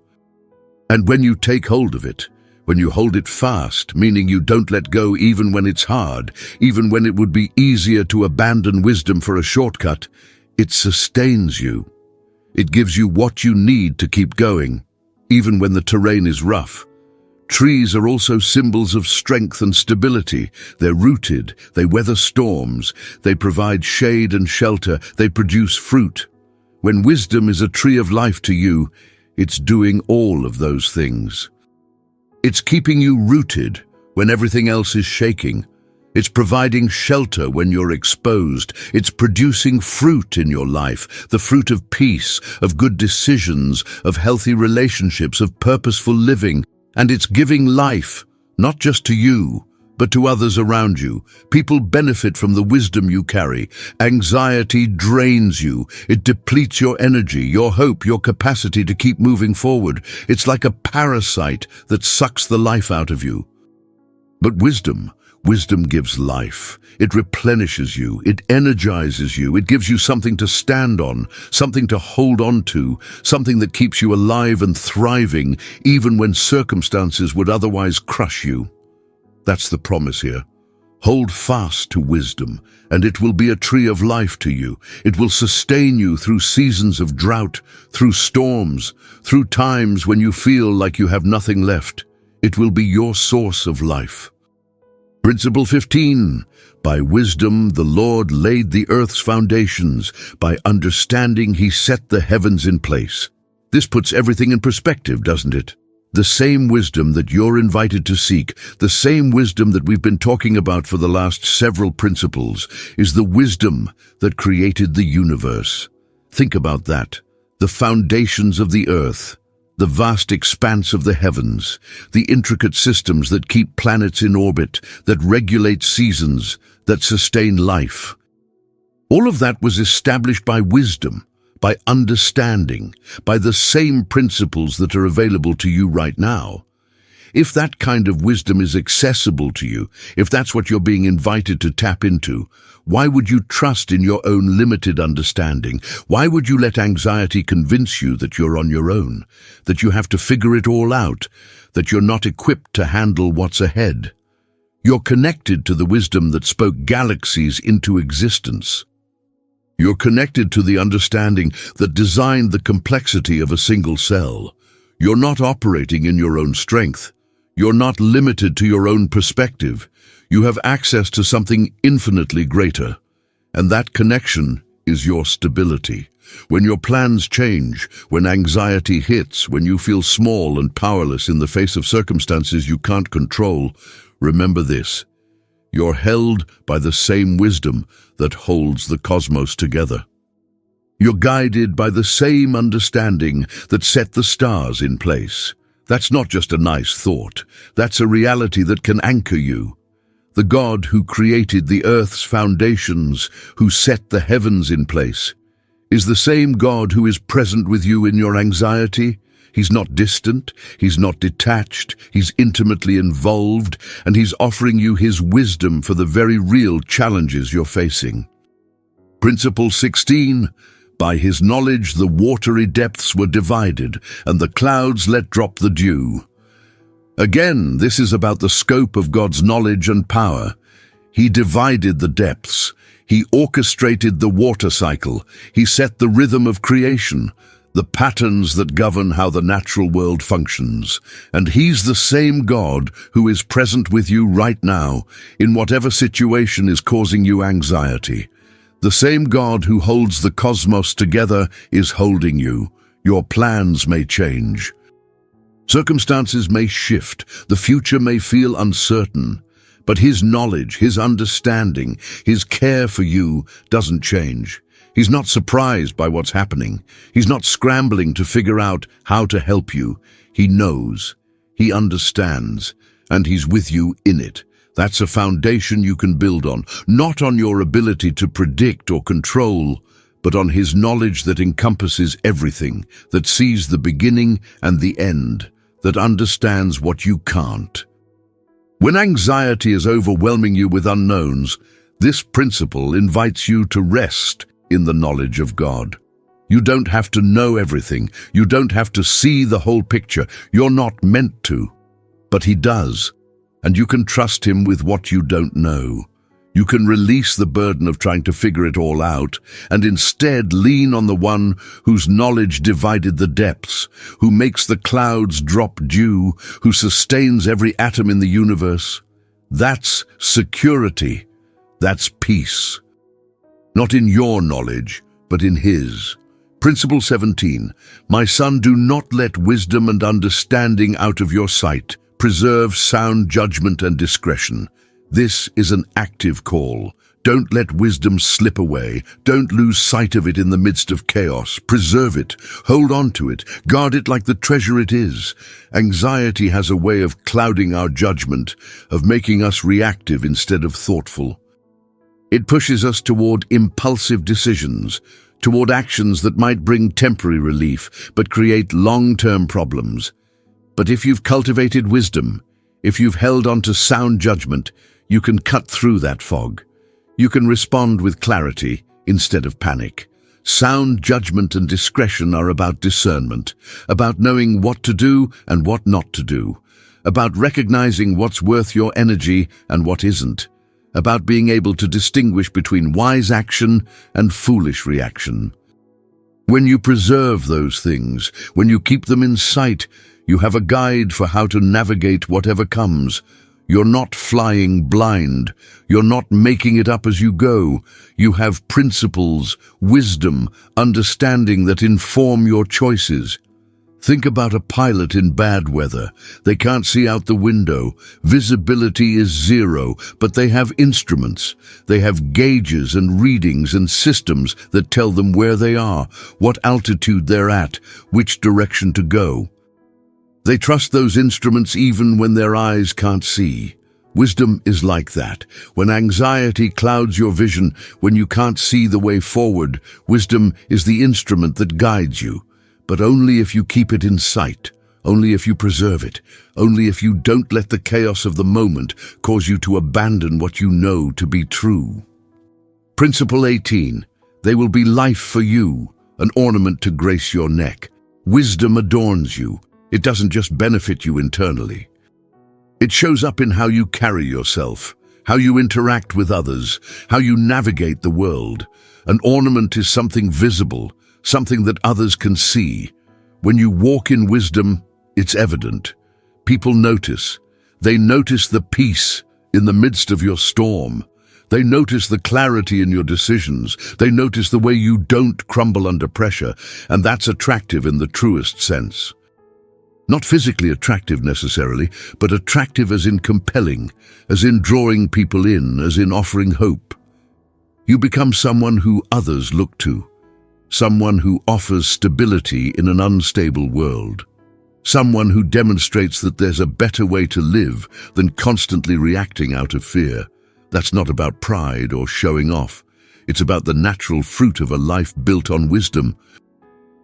And when you take hold of it, when you hold it fast, meaning you don't let go even when it's hard, even when it would be easier to abandon wisdom for a shortcut, it sustains you. It gives you what you need to keep going, even when the terrain is rough. Trees are also symbols of strength and stability. They're rooted, they weather storms, they provide shade and shelter, they produce fruit. When wisdom is a tree of life to you, it's doing all of those things. It's keeping you rooted when everything else is shaking. It's providing shelter when you're exposed. It's producing fruit in your life, the fruit of peace, of good decisions, of healthy relationships, of purposeful living. And it's giving life, not just to you, but to others around you. People benefit from the wisdom you carry. Anxiety drains you. It depletes your energy, your hope, your capacity to keep moving forward. It's like a parasite that sucks the life out of you. But wisdom gives life. It replenishes you. It energizes you. It gives you something to stand on, something to hold on to, something that keeps you alive and thriving, even when circumstances would otherwise crush you. That's the promise here. Hold fast to wisdom, and it will be a tree of life to you. It will sustain you through seasons of drought, through storms, through times when you feel like you have nothing left. It will be your source of life. Principle 15. By wisdom the Lord laid the earth's foundations. By understanding he set the heavens in place. This puts everything in perspective, doesn't it? The same wisdom that you're invited to seek, the same wisdom that we've been talking about for the last several principles, is the wisdom that created the universe. Think about that. The foundations of the earth, the vast expanse of the heavens, the intricate systems that keep planets in orbit, that regulate seasons, that sustain life. All of that was established by wisdom, by understanding, by the same principles that are available to you right now. If that kind of wisdom is accessible to you, if that's what you're being invited to tap into, why would you trust in your own limited understanding? Why would you let anxiety convince you that you're on your own, that you have to figure it all out, that you're not equipped to handle what's ahead? You're connected to the wisdom that spoke galaxies into existence. You're connected to the understanding that designed the complexity of a single cell. You're not operating in your own strength. You're not limited to your own perspective. You have access to something infinitely greater. And that connection is your stability. When your plans change, when anxiety hits, when you feel small and powerless in the face of circumstances you can't control, remember this. You're held by the same wisdom that holds the cosmos together. You're guided by the same understanding that set the stars in place. That's not just a nice thought. That's a reality that can anchor you. The God who created the earth's foundations, who set the heavens in place, is the same God who is present with you in your anxiety. He's not distant, he's not detached, he's intimately involved, and he's offering you his wisdom for the very real challenges you're facing. Principle 16. By his knowledge the watery depths were divided, and the clouds let drop the dew. Again, this is about the scope of God's knowledge and power. He divided the depths. He orchestrated the water cycle. He set the rhythm of creation, the patterns that govern how the natural world functions. And he's the same God who is present with you right now, in whatever situation is causing you anxiety. The same God who holds the cosmos together is holding you. Your plans may change. Circumstances may shift. The future may feel uncertain. But his knowledge, his understanding, his care for you doesn't change. He's not surprised by what's happening. He's not scrambling to figure out how to help you. He knows, he understands, and he's with you in it. That's a foundation you can build on, not on your ability to predict or control, but on his knowledge that encompasses everything, that sees the beginning and the end, that understands what you can't. When anxiety is overwhelming you with unknowns, this principle invites you to rest in the knowledge of God. You don't have to know everything. You don't have to see the whole picture. You're not meant to. But he does. And you can trust him with what you don't know. You can release the burden of trying to figure it all out and instead lean on the one whose knowledge divided the depths, who makes the clouds drop dew, who sustains every atom in the universe. That's security. That's peace. Not in your knowledge, but in his. Principle 17. My son, do not let wisdom and understanding out of your sight. Preserve sound judgment and discretion. This is an active call, Don't let wisdom slip away. Don't lose sight of it in the midst of chaos. Preserve it. Hold on to it. Guard it like the treasure it is. Anxiety has a way of clouding our judgment, of making us reactive instead of thoughtful. It pushes us toward impulsive decisions, toward actions that might bring temporary relief but create long-term problems. But if you've cultivated wisdom, if you've held on to sound judgment, you can cut through that fog. You can respond with clarity instead of panic. Sound judgment and discretion are about discernment, about knowing what to do and what not to do, about recognizing what's worth your energy and what isn't, about being able to distinguish between wise action and foolish reaction. When you preserve those things, when you keep them in sight, you have a guide for how to navigate whatever comes. You're not flying blind. You're not making it up as you go. You have principles, wisdom, understanding that inform your choices. Think about a pilot in bad weather. They can't see out the window. Visibility is zero, but they have instruments. They have gauges and readings and systems that tell them where they are, what altitude they're at, which direction to go. They trust those instruments even when their eyes can't see. Wisdom is like that. When anxiety clouds your vision, when you can't see the way forward, wisdom is the instrument that guides you. But only if you keep it in sight, only if you preserve it, only if you don't let the chaos of the moment cause you to abandon what you know to be true. Principle 18. They will be life for you, an ornament to grace your neck. Wisdom adorns you. It doesn't just benefit you internally. It shows up in how you carry yourself, how you interact with others, how you navigate the world. An ornament is something visible, something that others can see. When you walk in wisdom, it's evident. People notice. They notice the peace in the midst of your storm. They notice the clarity in your decisions. They notice the way you don't crumble under pressure, and that's attractive in the truest sense. Not physically attractive necessarily, but attractive as in compelling, as in drawing people in, as in offering hope. You become someone who others look to, someone who offers stability in an unstable world, someone who demonstrates that there's a better way to live than constantly reacting out of fear. That's not about pride or showing off. It's about the natural fruit of a life built on wisdom.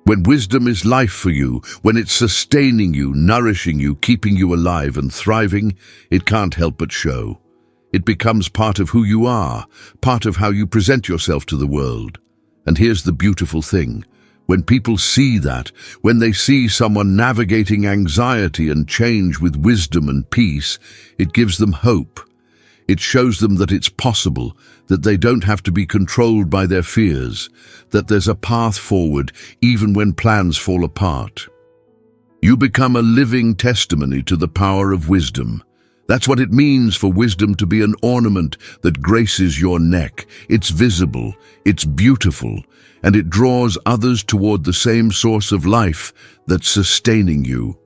When wisdom is life for you, when it's sustaining you, nourishing you, keeping you alive and thriving, it can't help but show. It becomes part of who you are, part of how you present yourself to the world. And here's the beautiful thing. When people see that, when they see someone navigating anxiety and change with wisdom and peace, it gives them hope. It shows them that it's possible, that they don't have to be controlled by their fears, that there's a path forward even when plans fall apart. You become a living testimony to the power of wisdom. That's what it means for wisdom to be an ornament that graces your neck. It's visible, it's beautiful, and it draws others toward the same source of life that's sustaining you.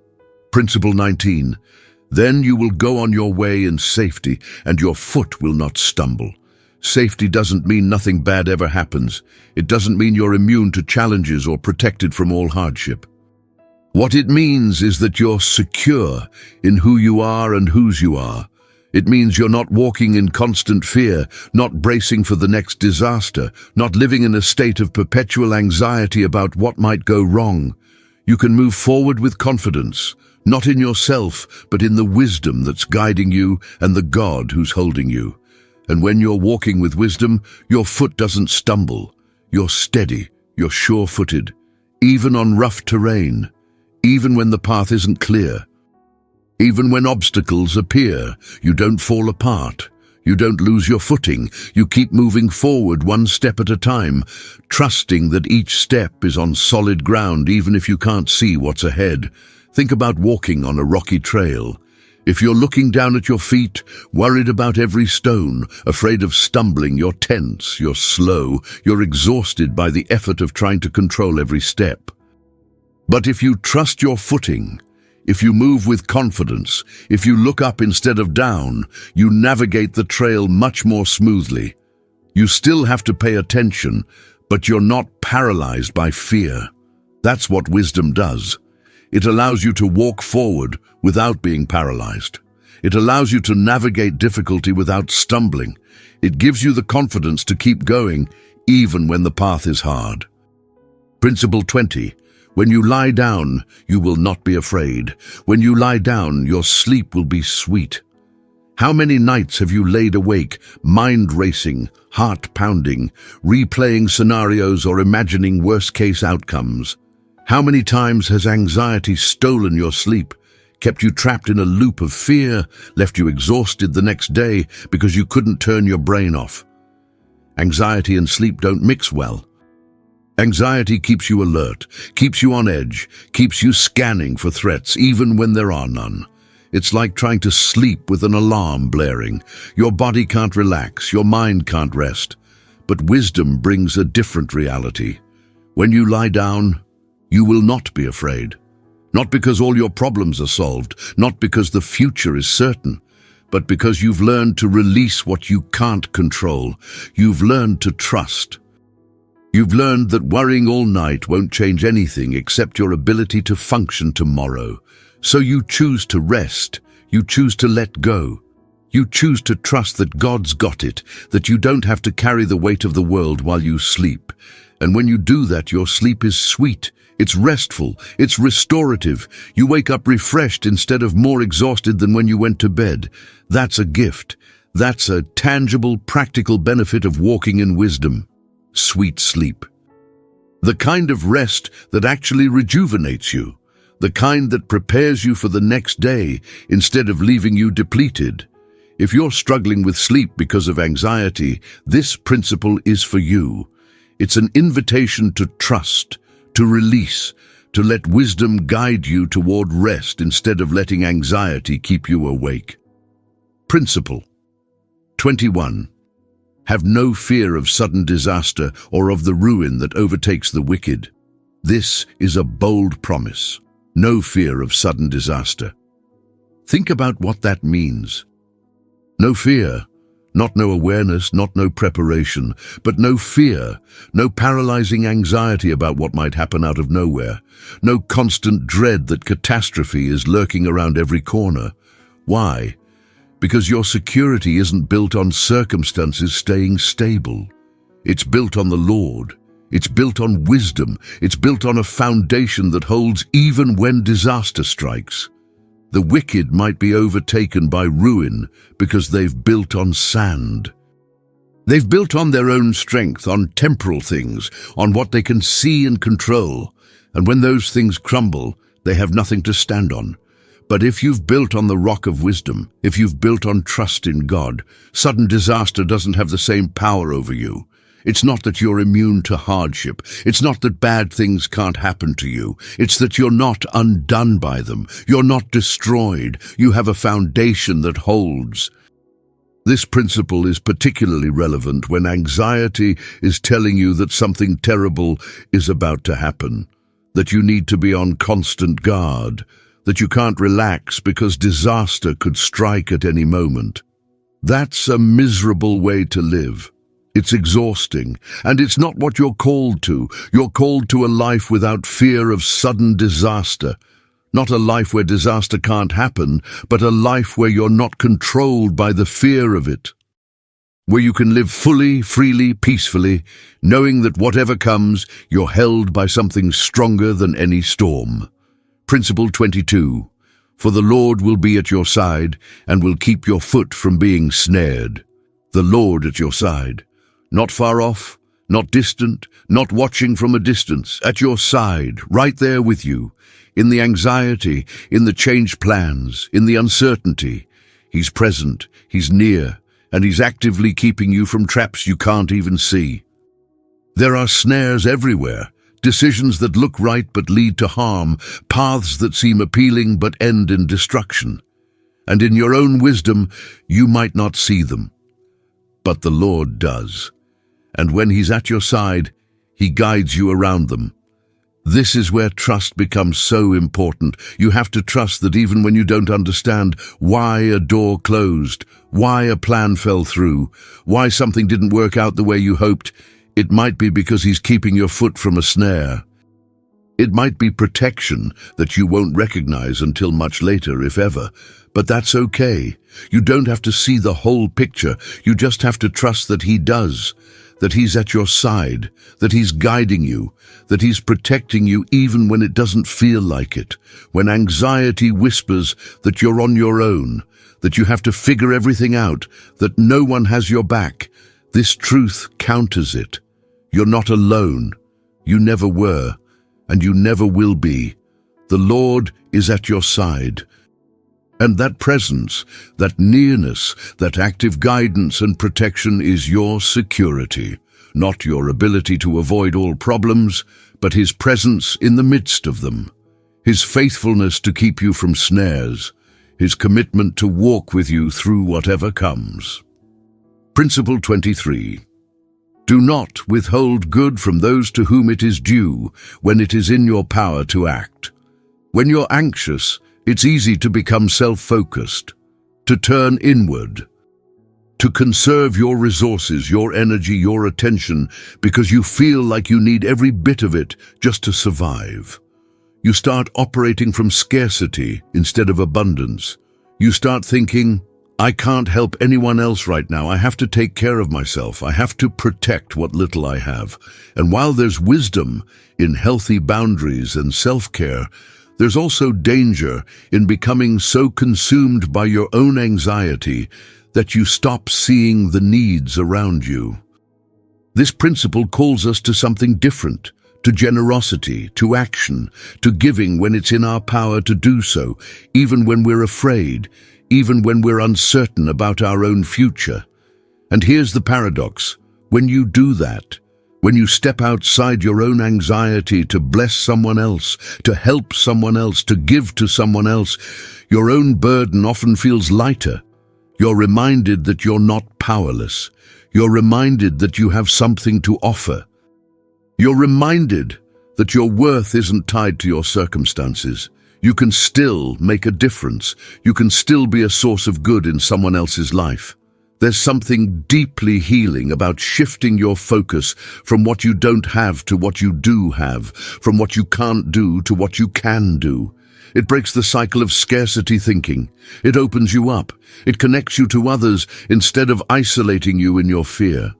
Principle 19. Then you will go on your way in safety, and your foot will not stumble. Safety doesn't mean nothing bad ever happens. It doesn't mean you're immune to challenges or protected from all hardship. What it means is that you're secure in who you are and whose you are. It means you're not walking in constant fear, not bracing for the next disaster, not living in a state of perpetual anxiety about what might go wrong. You can move forward with confidence, not in yourself, but in the wisdom that's guiding you and the God who's holding you. And when you're walking with wisdom, your foot doesn't stumble. You're steady, you're sure-footed, even on rough terrain, even when the path isn't clear. Even when obstacles appear, you don't fall apart. You don't lose your footing. You keep moving forward one step at a time, trusting that each step is on solid ground even if you can't see what's ahead. Think about walking on a rocky trail. If you're looking down at your feet, worried about every stone, afraid of stumbling, you're tense, you're slow, you're exhausted by the effort of trying to control every step. But if you trust your footing, if you move with confidence, if you look up instead of down, you navigate the trail much more smoothly. You still have to pay attention, but you're not paralyzed by fear. That's what wisdom does. It allows you to walk forward without being paralyzed. It allows you to navigate difficulty without stumbling. It gives you the confidence to keep going even when the path is hard. Principle 20. When you lie down, you will not be afraid. When you lie down, your sleep will be sweet. How many nights have you laid awake, mind racing, heart pounding, replaying scenarios or imagining worst-case outcomes? How many times has anxiety stolen your sleep, kept you trapped in a loop of fear, left you exhausted the next day because you couldn't turn your brain off? Anxiety and sleep don't mix well. Anxiety keeps you alert, keeps you on edge, keeps you scanning for threats even when there are none. It's like trying to sleep with an alarm blaring. Your body can't relax, your mind can't rest. But wisdom brings a different reality. When you lie down, you will not be afraid. Not because all your problems are solved, not because the future is certain, but because you've learned to release what you can't control. You've learned to trust. You've learned that worrying all night won't change anything except your ability to function tomorrow. So you choose to rest. You choose to let go. You choose to trust that God's got it, that you don't have to carry the weight of the world while you sleep. And when you do that, your sleep is sweet. It's restful. It's restorative. You wake up refreshed instead of more exhausted than when you went to bed. That's a gift. That's a tangible, practical benefit of walking in wisdom. Sweet sleep. The kind of rest that actually rejuvenates you. The kind that prepares you for the next day instead of leaving you depleted. If you're struggling with sleep because of anxiety, this principle is for you. It's an invitation to trust, to release, to let wisdom guide you toward rest instead of letting anxiety keep you awake. Principle 21. Have no fear of sudden disaster or of the ruin that overtakes the wicked. This is a bold promise. No fear of sudden disaster. Think about what that means. No fear, not no awareness, not no preparation, but no fear, no paralyzing anxiety about what might happen out of nowhere, no constant dread that catastrophe is lurking around every corner. Why? Because your security isn't built on circumstances staying stable. It's built on the Lord. It's built on wisdom. It's built on a foundation that holds even when disaster strikes. The wicked might be overtaken by ruin because they've built on sand. They've built on their own strength, on temporal things, on what they can see and control. And when those things crumble, they have nothing to stand on. But if you've built on the rock of wisdom, if you've built on trust in God, sudden disaster doesn't have the same power over you. It's not that you're immune to hardship. It's not that bad things can't happen to you. It's that you're not undone by them. You're not destroyed. You have a foundation that holds. This principle is particularly relevant when anxiety is telling you that something terrible is about to happen, that you need to be on constant guard, that you can't relax because disaster could strike at any moment. That's a miserable way to live. It's exhausting, and it's not what you're called to. You're called to a life without fear of sudden disaster. Not a life where disaster can't happen, but a life where you're not controlled by the fear of it. Where you can live fully, freely, peacefully, knowing that whatever comes, you're held by something stronger than any storm. Principle 22. For the Lord will be at your side and will keep your foot from being snared. The Lord at your side. Not far off, not distant, not watching from a distance, at your side, right there with you, in the anxiety, in the changed plans, in the uncertainty. He's present, he's near, and he's actively keeping you from traps you can't even see. There are snares everywhere, decisions that look right but lead to harm, paths that seem appealing but end in destruction. And in your own wisdom, you might not see them. But the Lord does. And when he's at your side, he guides you around them. This is where trust becomes so important. You have to trust that even when you don't understand why a door closed, why a plan fell through, why something didn't work out the way you hoped, it might be because he's keeping your foot from a snare. It might be protection that you won't recognize until much later, if ever. But that's okay. You don't have to see the whole picture. You just have to trust that he does, that he's at your side, that he's guiding you, that he's protecting you even when it doesn't feel like it, when anxiety whispers that you're on your own, that you have to figure everything out, that no one has your back. This truth counters it. You're not alone. You never were, and you never will be. The Lord is at your side. And that presence, that nearness, that active guidance and protection is your security, not your ability to avoid all problems, but his presence in the midst of them, his faithfulness to keep you from snares, his commitment to walk with you through whatever comes. Principle 23. Do not withhold good from those to whom it is due when it is in your power to act. When you're anxious, it's easy to become self-focused, to turn inward, to conserve your resources, your energy, your attention, because you feel like you need every bit of it just to survive. You start operating from scarcity instead of abundance. You start thinking, I can't help anyone else right now. I have to take care of myself. I have to protect what little I have. And while there's wisdom in healthy boundaries and self-care, there's also danger in becoming so consumed by your own anxiety that you stop seeing the needs around you. This principle calls us to something different, to generosity, to action, to giving when it's in our power to do so, even when we're afraid, even when we're uncertain about our own future. And here's the paradox. When you do that, when you step outside your own anxiety to bless someone else, to help someone else, to give to someone else, your own burden often feels lighter. You're reminded that you're not powerless. You're reminded that you have something to offer. You're reminded that your worth isn't tied to your circumstances. You can still make a difference. You can still be a source of good in someone else's life. There's something deeply healing about shifting your focus from what you don't have to what you do have, from what you can't do to what you can do. It breaks the cycle of scarcity thinking. It opens you up. It connects you to others instead of isolating you in your fear.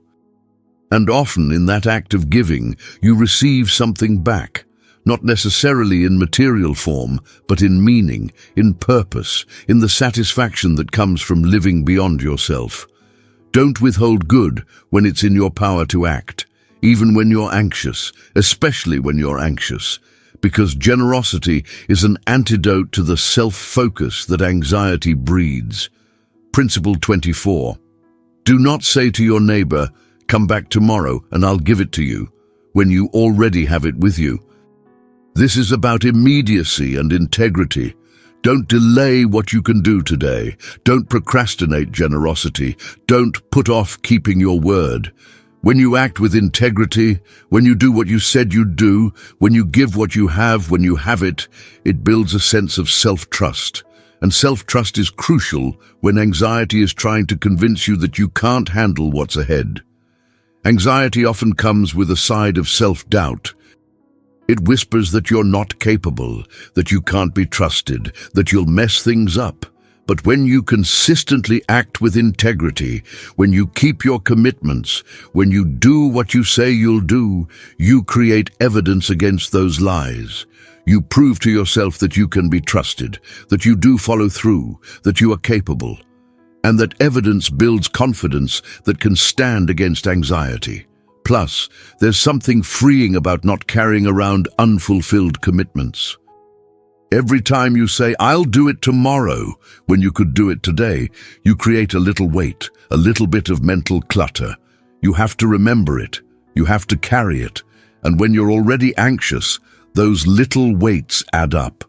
And often in that act of giving, you receive something back, not necessarily in material form, but in meaning, in purpose, in the satisfaction that comes from living beyond yourself. Don't withhold good when it's in your power to act, even when you're anxious, especially when you're anxious, because generosity is an antidote to the self-focus that anxiety breeds. Principle 24. Do not say to your neighbor, "Come back tomorrow and I'll give it to you," when you already have it with you. This is about immediacy and integrity. Don't delay what you can do today. Don't procrastinate generosity. Don't put off keeping your word. When you act with integrity, when you do what you said you'd do, when you give what you have when you have it, it builds a sense of self-trust. And self-trust is crucial when anxiety is trying to convince you that you can't handle what's ahead. Anxiety often comes with a side of self-doubt. It whispers that you're not capable, that you can't be trusted, that you'll mess things up. But when you consistently act with integrity, when you keep your commitments, when you do what you say you'll do, you create evidence against those lies. You prove to yourself that you can be trusted, that you do follow through, that you are capable. And that evidence builds confidence that can stand against anxiety. Plus, there's something freeing about not carrying around unfulfilled commitments. Every time you say, "I'll do it tomorrow," when you could do it today, you create a little weight, a little bit of mental clutter. You have to remember it. You have to carry it. And when you're already anxious, those little weights add up.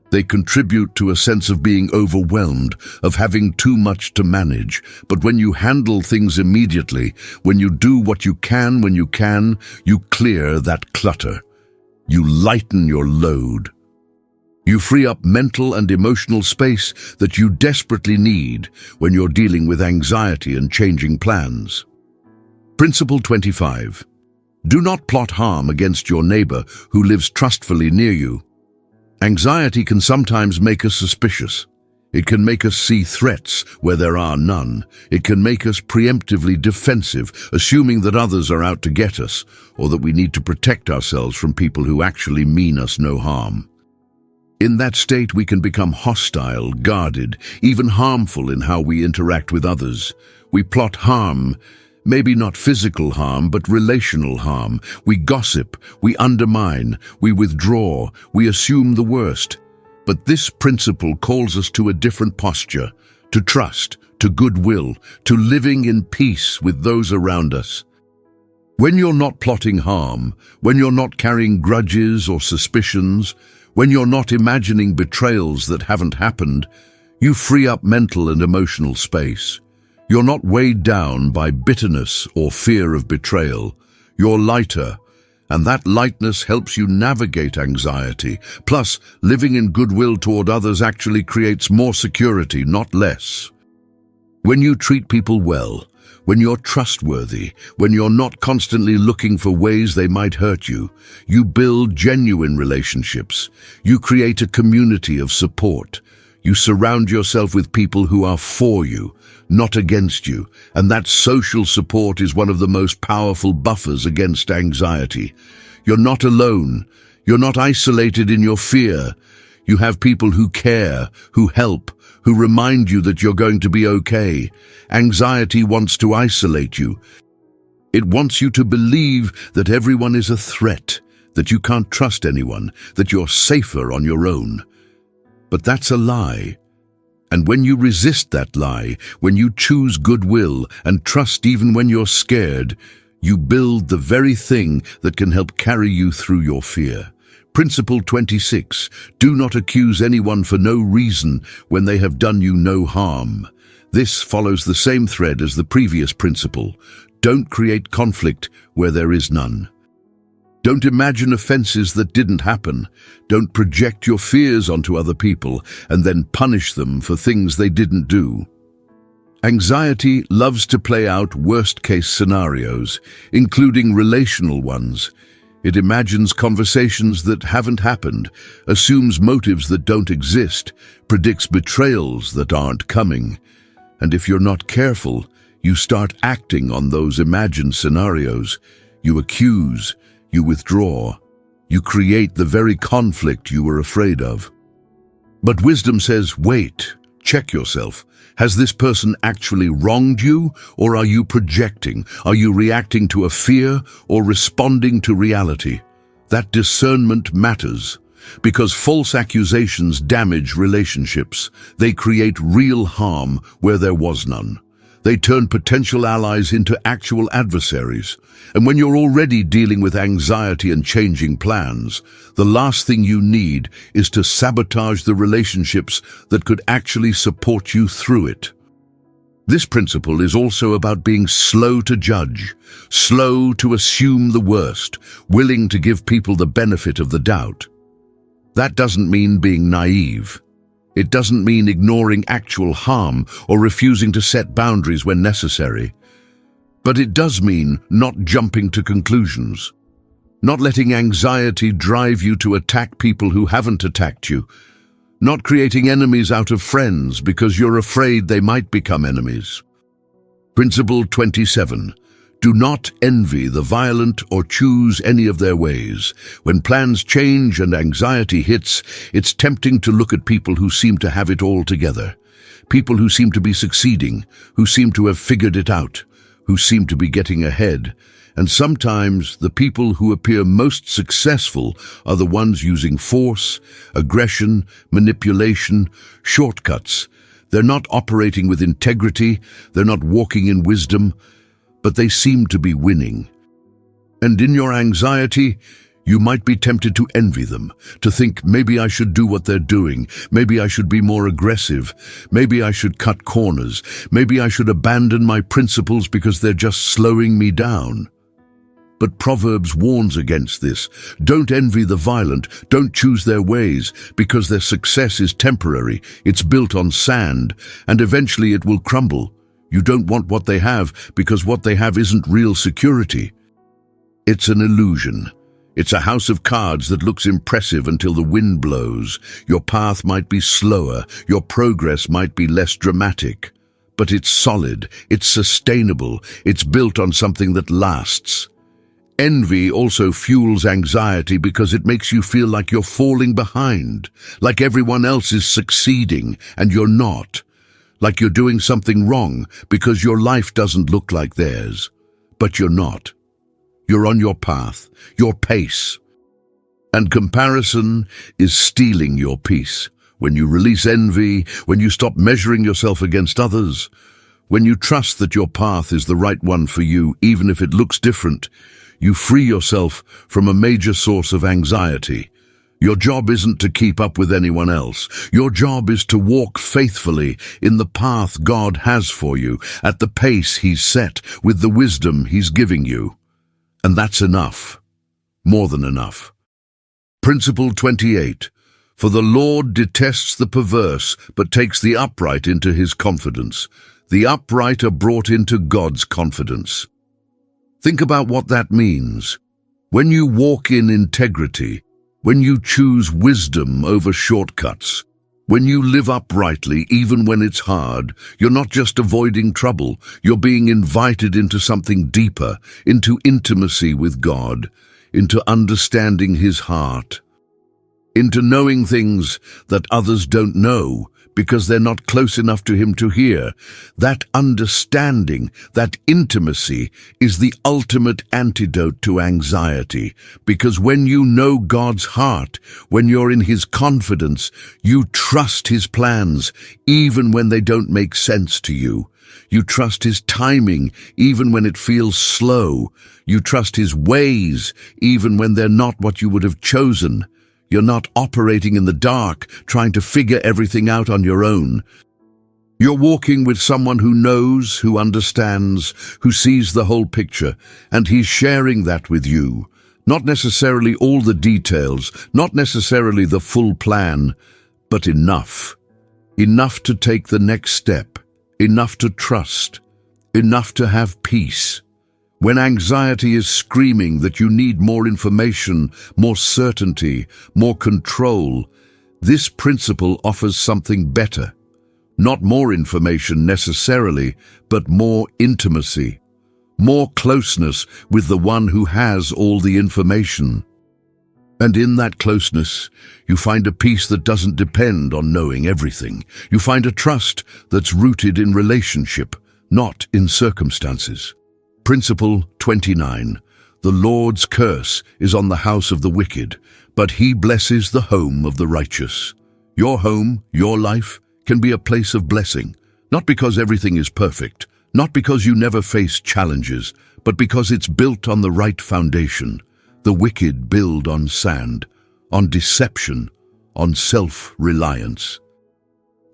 They contribute to a sense of being overwhelmed, of having too much to manage. But when you handle things immediately, when you do what you can when you can, you clear that clutter. You lighten your load. You free up mental and emotional space that you desperately need when you're dealing with anxiety and changing plans. Principle 25. Do not plot harm against your neighbor who lives trustfully near you. Anxiety can sometimes make us suspicious. It can make us see threats where there are none. It can make us preemptively defensive, assuming that others are out to get us, or that we need to protect ourselves from people who actually mean us no harm. In that state, we can become hostile, guarded, even harmful in how we interact with others. We plot harm, maybe not physical harm, but relational harm. We gossip, we undermine, we withdraw, we assume the worst. But this principle calls us to a different posture, to trust, to goodwill, to living in peace with those around us. When you're not plotting harm, when you're not carrying grudges or suspicions, when you're not imagining betrayals that haven't happened, you free up mental and emotional space. You're not weighed down by bitterness or fear of betrayal. You're lighter, and that lightness helps you navigate anxiety. Plus, living in goodwill toward others actually creates more security, not less. When you treat people well, when you're trustworthy, when you're not constantly looking for ways they might hurt you, you build genuine relationships. You create a community of support. You surround yourself with people who are for you, not against you, and that social support is one of the most powerful buffers against anxiety. You're not alone. You're not isolated in your fear. You have people who care, who help, who remind you that you're going to be okay. Anxiety wants to isolate you. It wants you to believe that everyone is a threat, that you can't trust anyone, that you're safer on your own. But that's a lie. And when you resist that lie, when you choose goodwill and trust even when you're scared, you build the very thing that can help carry you through your fear. Principle 26. Do not accuse anyone for no reason when they have done you no harm. This follows the same thread as the previous principle. Don't create conflict where there is none. Don't imagine offenses that didn't happen. Don't project your fears onto other people and then punish them for things they didn't do. Anxiety loves to play out worst-case scenarios, including relational ones. It imagines conversations that haven't happened, assumes motives that don't exist, predicts betrayals that aren't coming. And if you're not careful, you start acting on those imagined scenarios. You accuse, you withdraw, you create the very conflict you were afraid of. But wisdom says, wait, check yourself. Has this person actually wronged you, or are you projecting? Are you reacting to a fear or responding to reality? That discernment matters, because false accusations damage relationships. They create real harm where there was none. They turn potential allies into actual adversaries. And when you're already dealing with anxiety and changing plans, the last thing you need is to sabotage the relationships that could actually support you through it. This principle is also about being slow to judge, slow to assume the worst, willing to give people the benefit of the doubt. That doesn't mean being naive. It doesn't mean ignoring actual harm or refusing to set boundaries when necessary. But it does mean not jumping to conclusions, not letting anxiety drive you to attack people who haven't attacked you, not creating enemies out of friends because you're afraid they might become enemies. Principle 27. Do not envy the violent or choose any of their ways. When plans change and anxiety hits, it's tempting to look at people who seem to have it all together. People who seem to be succeeding, who seem to have figured it out, who seem to be getting ahead. And sometimes the people who appear most successful are the ones using force, aggression, manipulation, shortcuts. They're not operating with integrity, they're not walking in wisdom, but they seem to be winning. And in your anxiety, you might be tempted to envy them, to think maybe I should do what they're doing, maybe I should be more aggressive, maybe I should cut corners, maybe I should abandon my principles because they're just slowing me down. But Proverbs warns against this. Don't envy the violent, don't choose their ways, because their success is temporary, it's built on sand, and eventually it will crumble. You don't want what they have, because what they have isn't real security. It's an illusion. It's a house of cards that looks impressive until the wind blows. Your path might be slower, your progress might be less dramatic. But it's solid, it's sustainable, it's built on something that lasts. Envy also fuels anxiety because it makes you feel like you're falling behind, like everyone else is succeeding and you're not, like you're doing something wrong because your life doesn't look like theirs. But you're not. You're on your path, your pace. And comparison is stealing your peace. When you release envy, when you stop measuring yourself against others, when you trust that your path is the right one for you, even if it looks different, you free yourself from a major source of anxiety. Your job isn't to keep up with anyone else. Your job is to walk faithfully in the path God has for you, at the pace He's set, with the wisdom He's giving you. And that's enough. More than enough. Principle 28. For the Lord detests the perverse, but takes the upright into His confidence. The upright are brought into God's confidence. Think about what that means. When you walk in integrity, when you choose wisdom over shortcuts, when you live uprightly even when it's hard, you're not just avoiding trouble, you're being invited into something deeper, into intimacy with God, into understanding His heart, into knowing things that others don't know because they're not close enough to Him to hear. That understanding, that intimacy, is the ultimate antidote to anxiety, because when you know God's heart, when you're in His confidence, you trust His plans, even when they don't make sense to you. You trust His timing, even when it feels slow. You trust His ways, even when they're not what you would have chosen. You're not operating in the dark, trying to figure everything out on your own. You're walking with someone who knows, who understands, who sees the whole picture, and He's sharing that with you. Not necessarily all the details, not necessarily the full plan, but enough. Enough to take the next step, enough to trust, enough to have peace. When anxiety is screaming that you need more information, more certainty, more control, this principle offers something better. Not more information necessarily, but more intimacy, more closeness with the one who has all the information. And in that closeness, you find a peace that doesn't depend on knowing everything. You find a trust that's rooted in relationship, not in circumstances. Principle 29. The Lord's curse is on the house of the wicked, but He blesses the home of the righteous. Your home, your life, can be a place of blessing, not because everything is perfect, not because you never face challenges, but because it's built on the right foundation. The wicked build on sand, on deception, on self-reliance,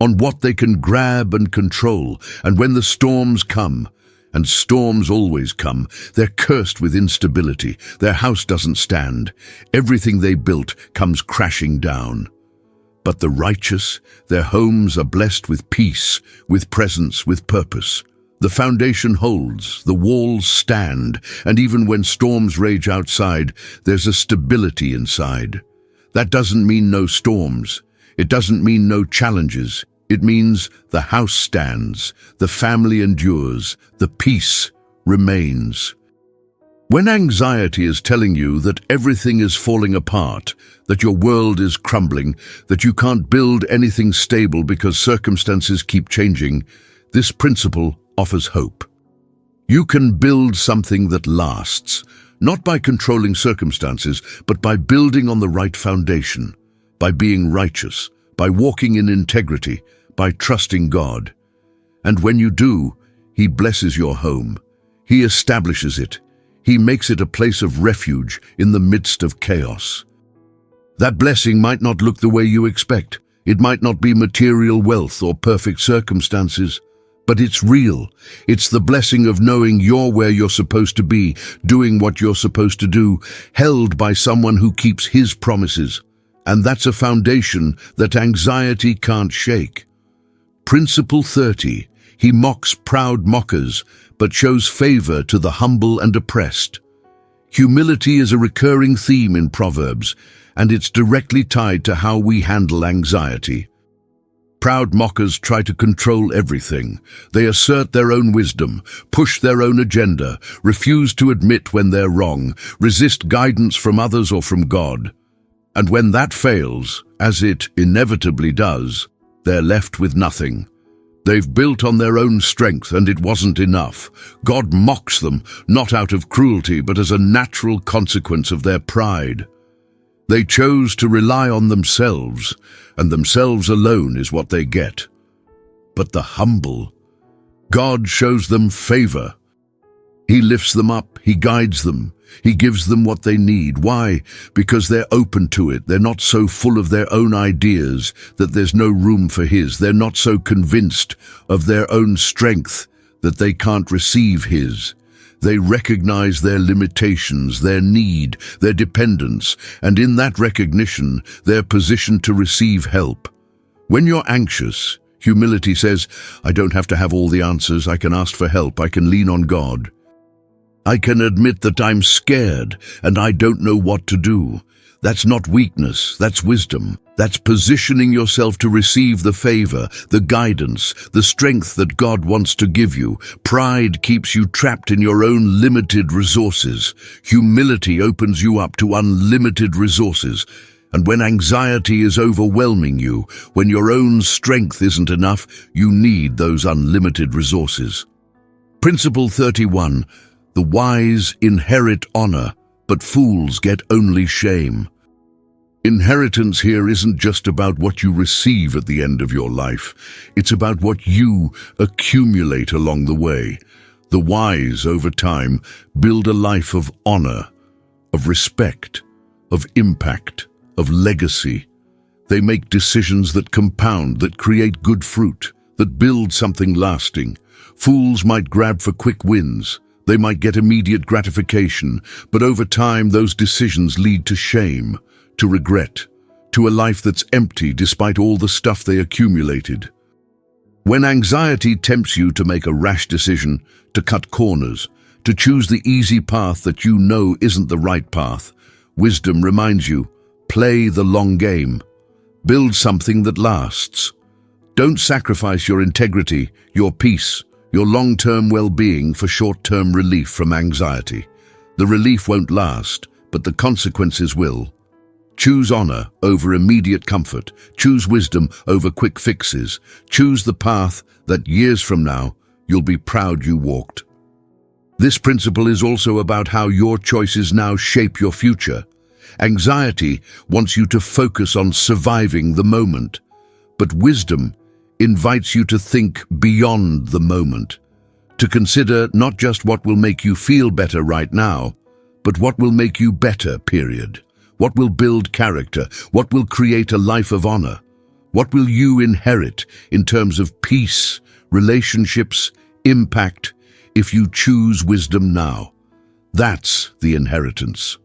on what they can grab and control, and when the storms come, and storms always come, they're cursed with instability. Their house doesn't stand. Everything they built comes crashing down. But the righteous, their homes are blessed with peace, with presence, with purpose. The foundation holds, the walls stand, and even when storms rage outside, there's a stability inside. That doesn't mean no storms. It doesn't mean no challenges. It means the house stands, the family endures, the peace remains. When anxiety is telling you that everything is falling apart, that your world is crumbling, that you can't build anything stable because circumstances keep changing, this principle offers hope. You can build something that lasts, not by controlling circumstances, but by building on the right foundation, by being righteous, by walking in integrity, by trusting God. And when you do, He blesses your home. He establishes it. He makes it a place of refuge in the midst of chaos. That blessing might not look the way you expect. It might not be material wealth or perfect circumstances, But it's real. It's the blessing of knowing you're where you're supposed to be, doing what you're supposed to do, held by someone who keeps his promises. And that's a foundation that anxiety can't shake. Principle 30. He mocks proud mockers, but shows favor to the humble and oppressed. Humility is a recurring theme in Proverbs, and it's directly tied to how we handle anxiety. Proud mockers try to control everything. They assert their own wisdom, push their own agenda, refuse to admit when they're wrong, resist guidance from others or from God. And when that fails, as it inevitably does, they're left with nothing. They've built on their own strength, and it wasn't enough. God mocks them, not out of cruelty, but as a natural consequence of their pride. They chose to rely on themselves, and themselves alone is what they get. But the humble, God shows them favor. He lifts them up, He guides them, He gives them what they need. Why? Because they're open to it. They're not so full of their own ideas that there's no room for His. They're not so convinced of their own strength that they can't receive His. They recognize their limitations, their need, their dependence, and in that recognition, they're positioned to receive help. When you're anxious, humility says, I don't have to have all the answers. I can ask for help. I can lean on God. I can admit that I'm scared and I don't know what to do. That's not weakness, that's wisdom. That's positioning yourself to receive the favor, the guidance, the strength that God wants to give you. Pride keeps you trapped in your own limited resources. Humility opens you up to unlimited resources. And when anxiety is overwhelming you, when your own strength isn't enough, you need those unlimited resources. Principle 31. The wise inherit honor, but fools get only shame. Inheritance here isn't just about what you receive at the end of your life. It's about what you accumulate along the way. The wise, over time, build a life of honor, of respect, of impact, of legacy. They make decisions that compound, that create good fruit, that build something lasting. Fools might grab for quick wins. They might get immediate gratification, but over time those decisions lead to shame, to regret, to a life that's empty despite all the stuff they accumulated. When anxiety tempts you to make a rash decision, to cut corners, to choose the easy path that you know isn't the right path, wisdom reminds you, play the long game. Build something that lasts. Don't sacrifice your integrity, your peace, your long-term well-being for short-term relief from anxiety. The relief won't last, but the consequences will. Choose honor over immediate comfort. Choose wisdom over quick fixes. Choose the path that years from now you'll be proud you walked. This principle is also about how your choices now shape your future. Anxiety wants you to focus on surviving the moment, but wisdom invites you to think beyond the moment, to consider not just what will make you feel better right now, but what will make you better, period. What will build character? What will create a life of honor? What will you inherit in terms of peace, relationships, impact, if you choose wisdom now? That's the inheritance.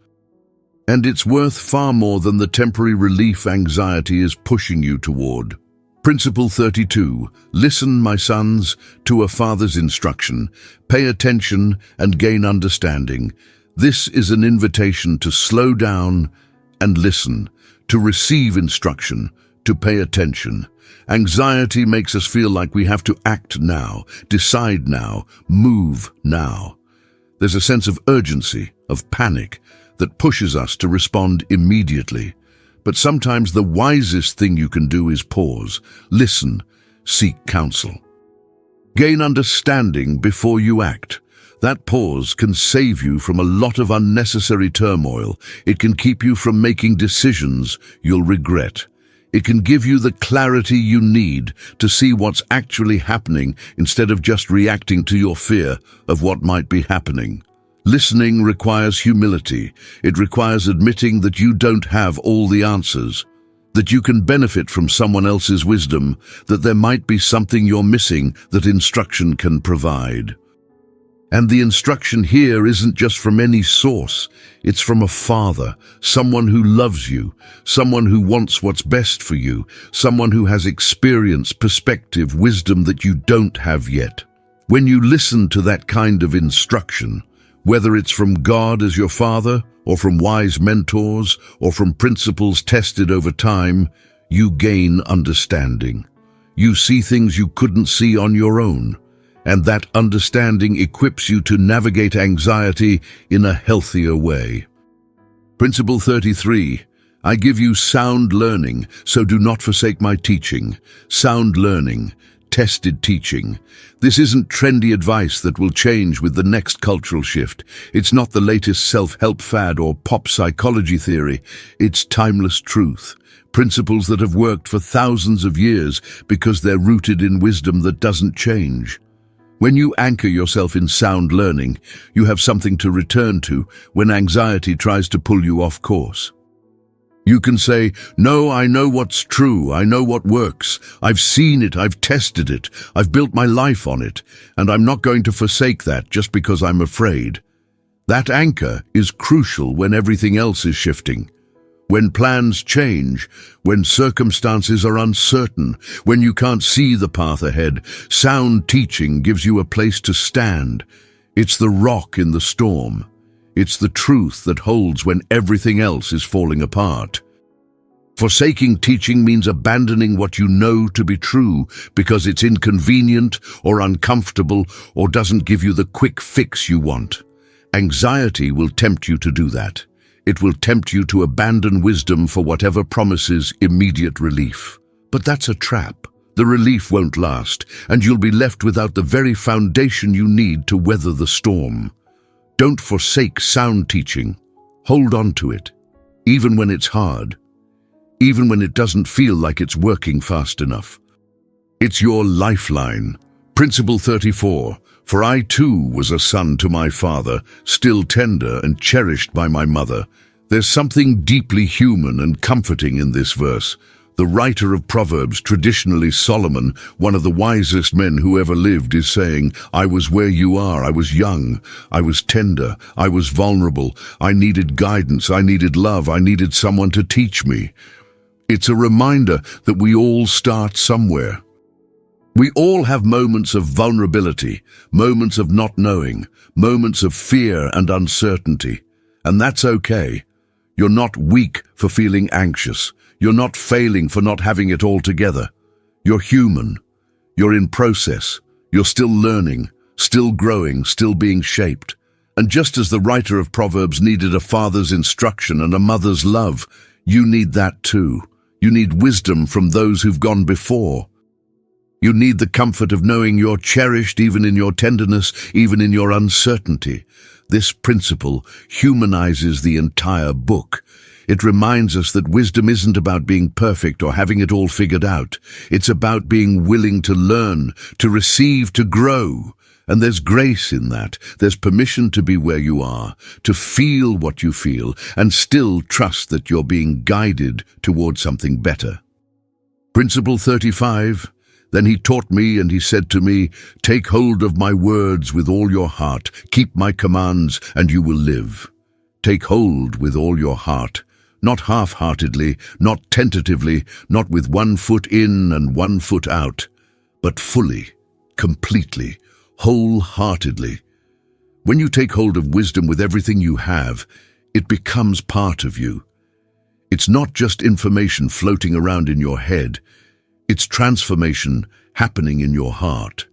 And it's worth far more than the temporary relief anxiety is pushing you toward. Principle 32. Listen, my sons, to a father's instruction. Pay attention and gain understanding. This is an invitation to slow down and listen, to receive instruction, to pay attention. Anxiety makes us feel like we have to act now, decide now, move now. There's a sense of urgency, of panic, that pushes us to respond immediately. But sometimes the wisest thing you can do is pause, listen, seek counsel. Gain understanding before you act. That pause can save you from a lot of unnecessary turmoil. It can keep you from making decisions you'll regret. It can give you the clarity you need to see what's actually happening instead of just reacting to your fear of what might be happening. Listening requires humility. It requires admitting that you don't have all the answers. that you can benefit from someone else's wisdom, that there might be something you're missing that instruction can provide. And the instruction here isn't just from any source. It's from a father, someone who loves you, someone who wants what's best for you, someone who has experience, perspective, wisdom that you don't have yet. When you listen to that kind of instruction, whether it's from God as your father, or from wise mentors, or from principles tested over time, you gain understanding. You see things you couldn't see on your own. And that understanding equips you to navigate anxiety in a healthier way. Principle 33. I give you sound learning, so do not forsake my teaching. Sound learning, tested teaching. This isn't trendy advice that will change with the next cultural shift. It's not the latest self-help fad or pop psychology theory. It's timeless truth. Principles that have worked for thousands of years because they're rooted in wisdom that doesn't change. When you anchor yourself in sound learning, you have something to return to when anxiety tries to pull you off course. You can say, "No, I know what's true, I know what works, I've seen it, I've tested it, I've built my life on it, and I'm not going to forsake that just because I'm afraid." That anchor is crucial when everything else is shifting. When plans change, when circumstances are uncertain, when you can't see the path ahead, sound teaching gives you a place to stand. It's the rock in the storm. It's the truth that holds when everything else is falling apart. Forsaking teaching means abandoning what you know to be true because it's inconvenient or uncomfortable or doesn't give you the quick fix you want. Anxiety will tempt you to do that. It will tempt you to abandon wisdom for whatever promises immediate relief. But that's a trap. The relief won't last, and you'll be left without the very foundation you need to weather the storm. Don't forsake sound teaching. Hold on to it, even when it's hard, even when it doesn't feel like it's working fast enough. It's your lifeline. Principle 34. For I too was a son to my father, still tender and cherished by my mother. There's something deeply human and comforting in this verse. The writer of Proverbs, traditionally Solomon, one of the wisest men who ever lived, is saying, I was where you are, I was young, I was tender, I was vulnerable, I needed guidance, I needed love, I needed someone to teach me. It's a reminder that we all start somewhere. We all have moments of vulnerability, moments of not knowing, moments of fear and uncertainty. And that's okay. You're not weak for feeling anxious. You're not failing for not having it all together. You're human. You're in process. You're still learning, still growing, still being shaped. And just as the writer of Proverbs needed a father's instruction and a mother's love, you need that too. You need wisdom from those who've gone before. You need the comfort of knowing you're cherished even in your tenderness, even in your uncertainty. This principle humanizes the entire book. It reminds us that wisdom isn't about being perfect or having it all figured out. It's about being willing to learn, to receive, to grow. And there's grace in that. There's permission to be where you are, to feel what you feel, and still trust that you're being guided towards something better. Principle 35. Then he taught me, and he said to me, take hold of my words with all your heart, keep my commands, and you will live. Take hold with all your heart, not half-heartedly, not tentatively, not with 1 foot in and 1 foot out, but fully, completely, wholeheartedly. When you take hold of wisdom with everything you have, it becomes part of you. It's not just information floating around in your head. It's transformation happening in your heart.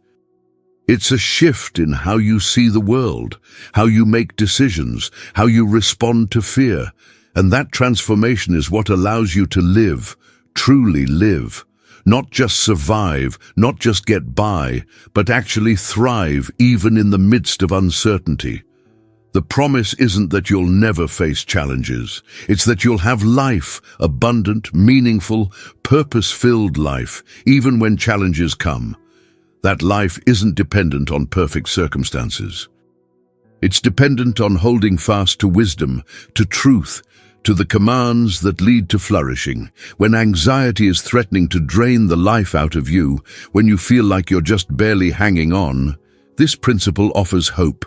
It's a shift in how you see the world, how you make decisions, how you respond to fear. And that transformation is what allows you to live, truly live. Not just survive, not just get by, but actually thrive even in the midst of uncertainty. The promise isn't that you'll never face challenges. It's that you'll have life, abundant, meaningful, purpose-filled life, even when challenges come. That life isn't dependent on perfect circumstances. It's dependent on holding fast to wisdom, to truth, to the commands that lead to flourishing. When anxiety is threatening to drain the life out of you, when you feel like you're just barely hanging on, this principle offers hope.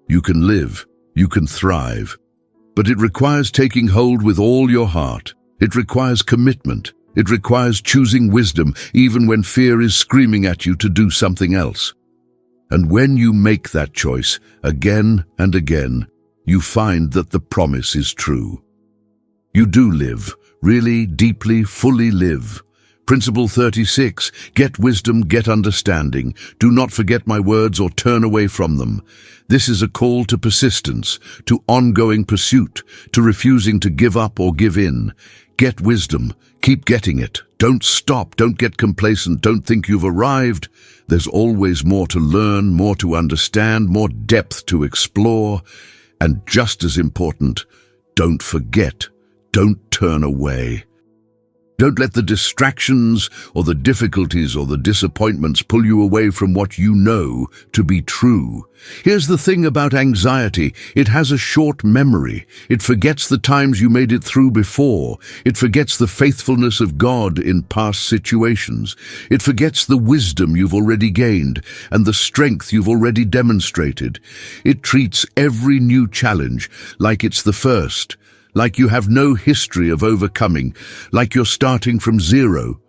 You can live, you can thrive. But it requires taking hold with all your heart. It requires commitment. It requires choosing wisdom, even when fear is screaming at you to do something else. And when you make that choice, again and again, you find that the promise is true. You do live, really, deeply, fully live. Principle 36, get wisdom, get understanding. Do not forget my words or turn away from them. This is a call to persistence, to ongoing pursuit, to refusing to give up or give in. Get wisdom, keep getting it. Don't stop, don't get complacent, don't think you've arrived. There's always more to learn, more to understand, more depth to explore. And just as important, don't forget, don't turn away. Don't let the distractions or the difficulties or the disappointments pull you away from what you know to be true. Here's the thing about anxiety. It has a short memory. It forgets the times you made it through before. It forgets the faithfulness of God in past situations. It forgets the wisdom you've already gained and the strength you've already demonstrated. It treats every new challenge like it's the first, like you have no history of overcoming, like you're starting from zero.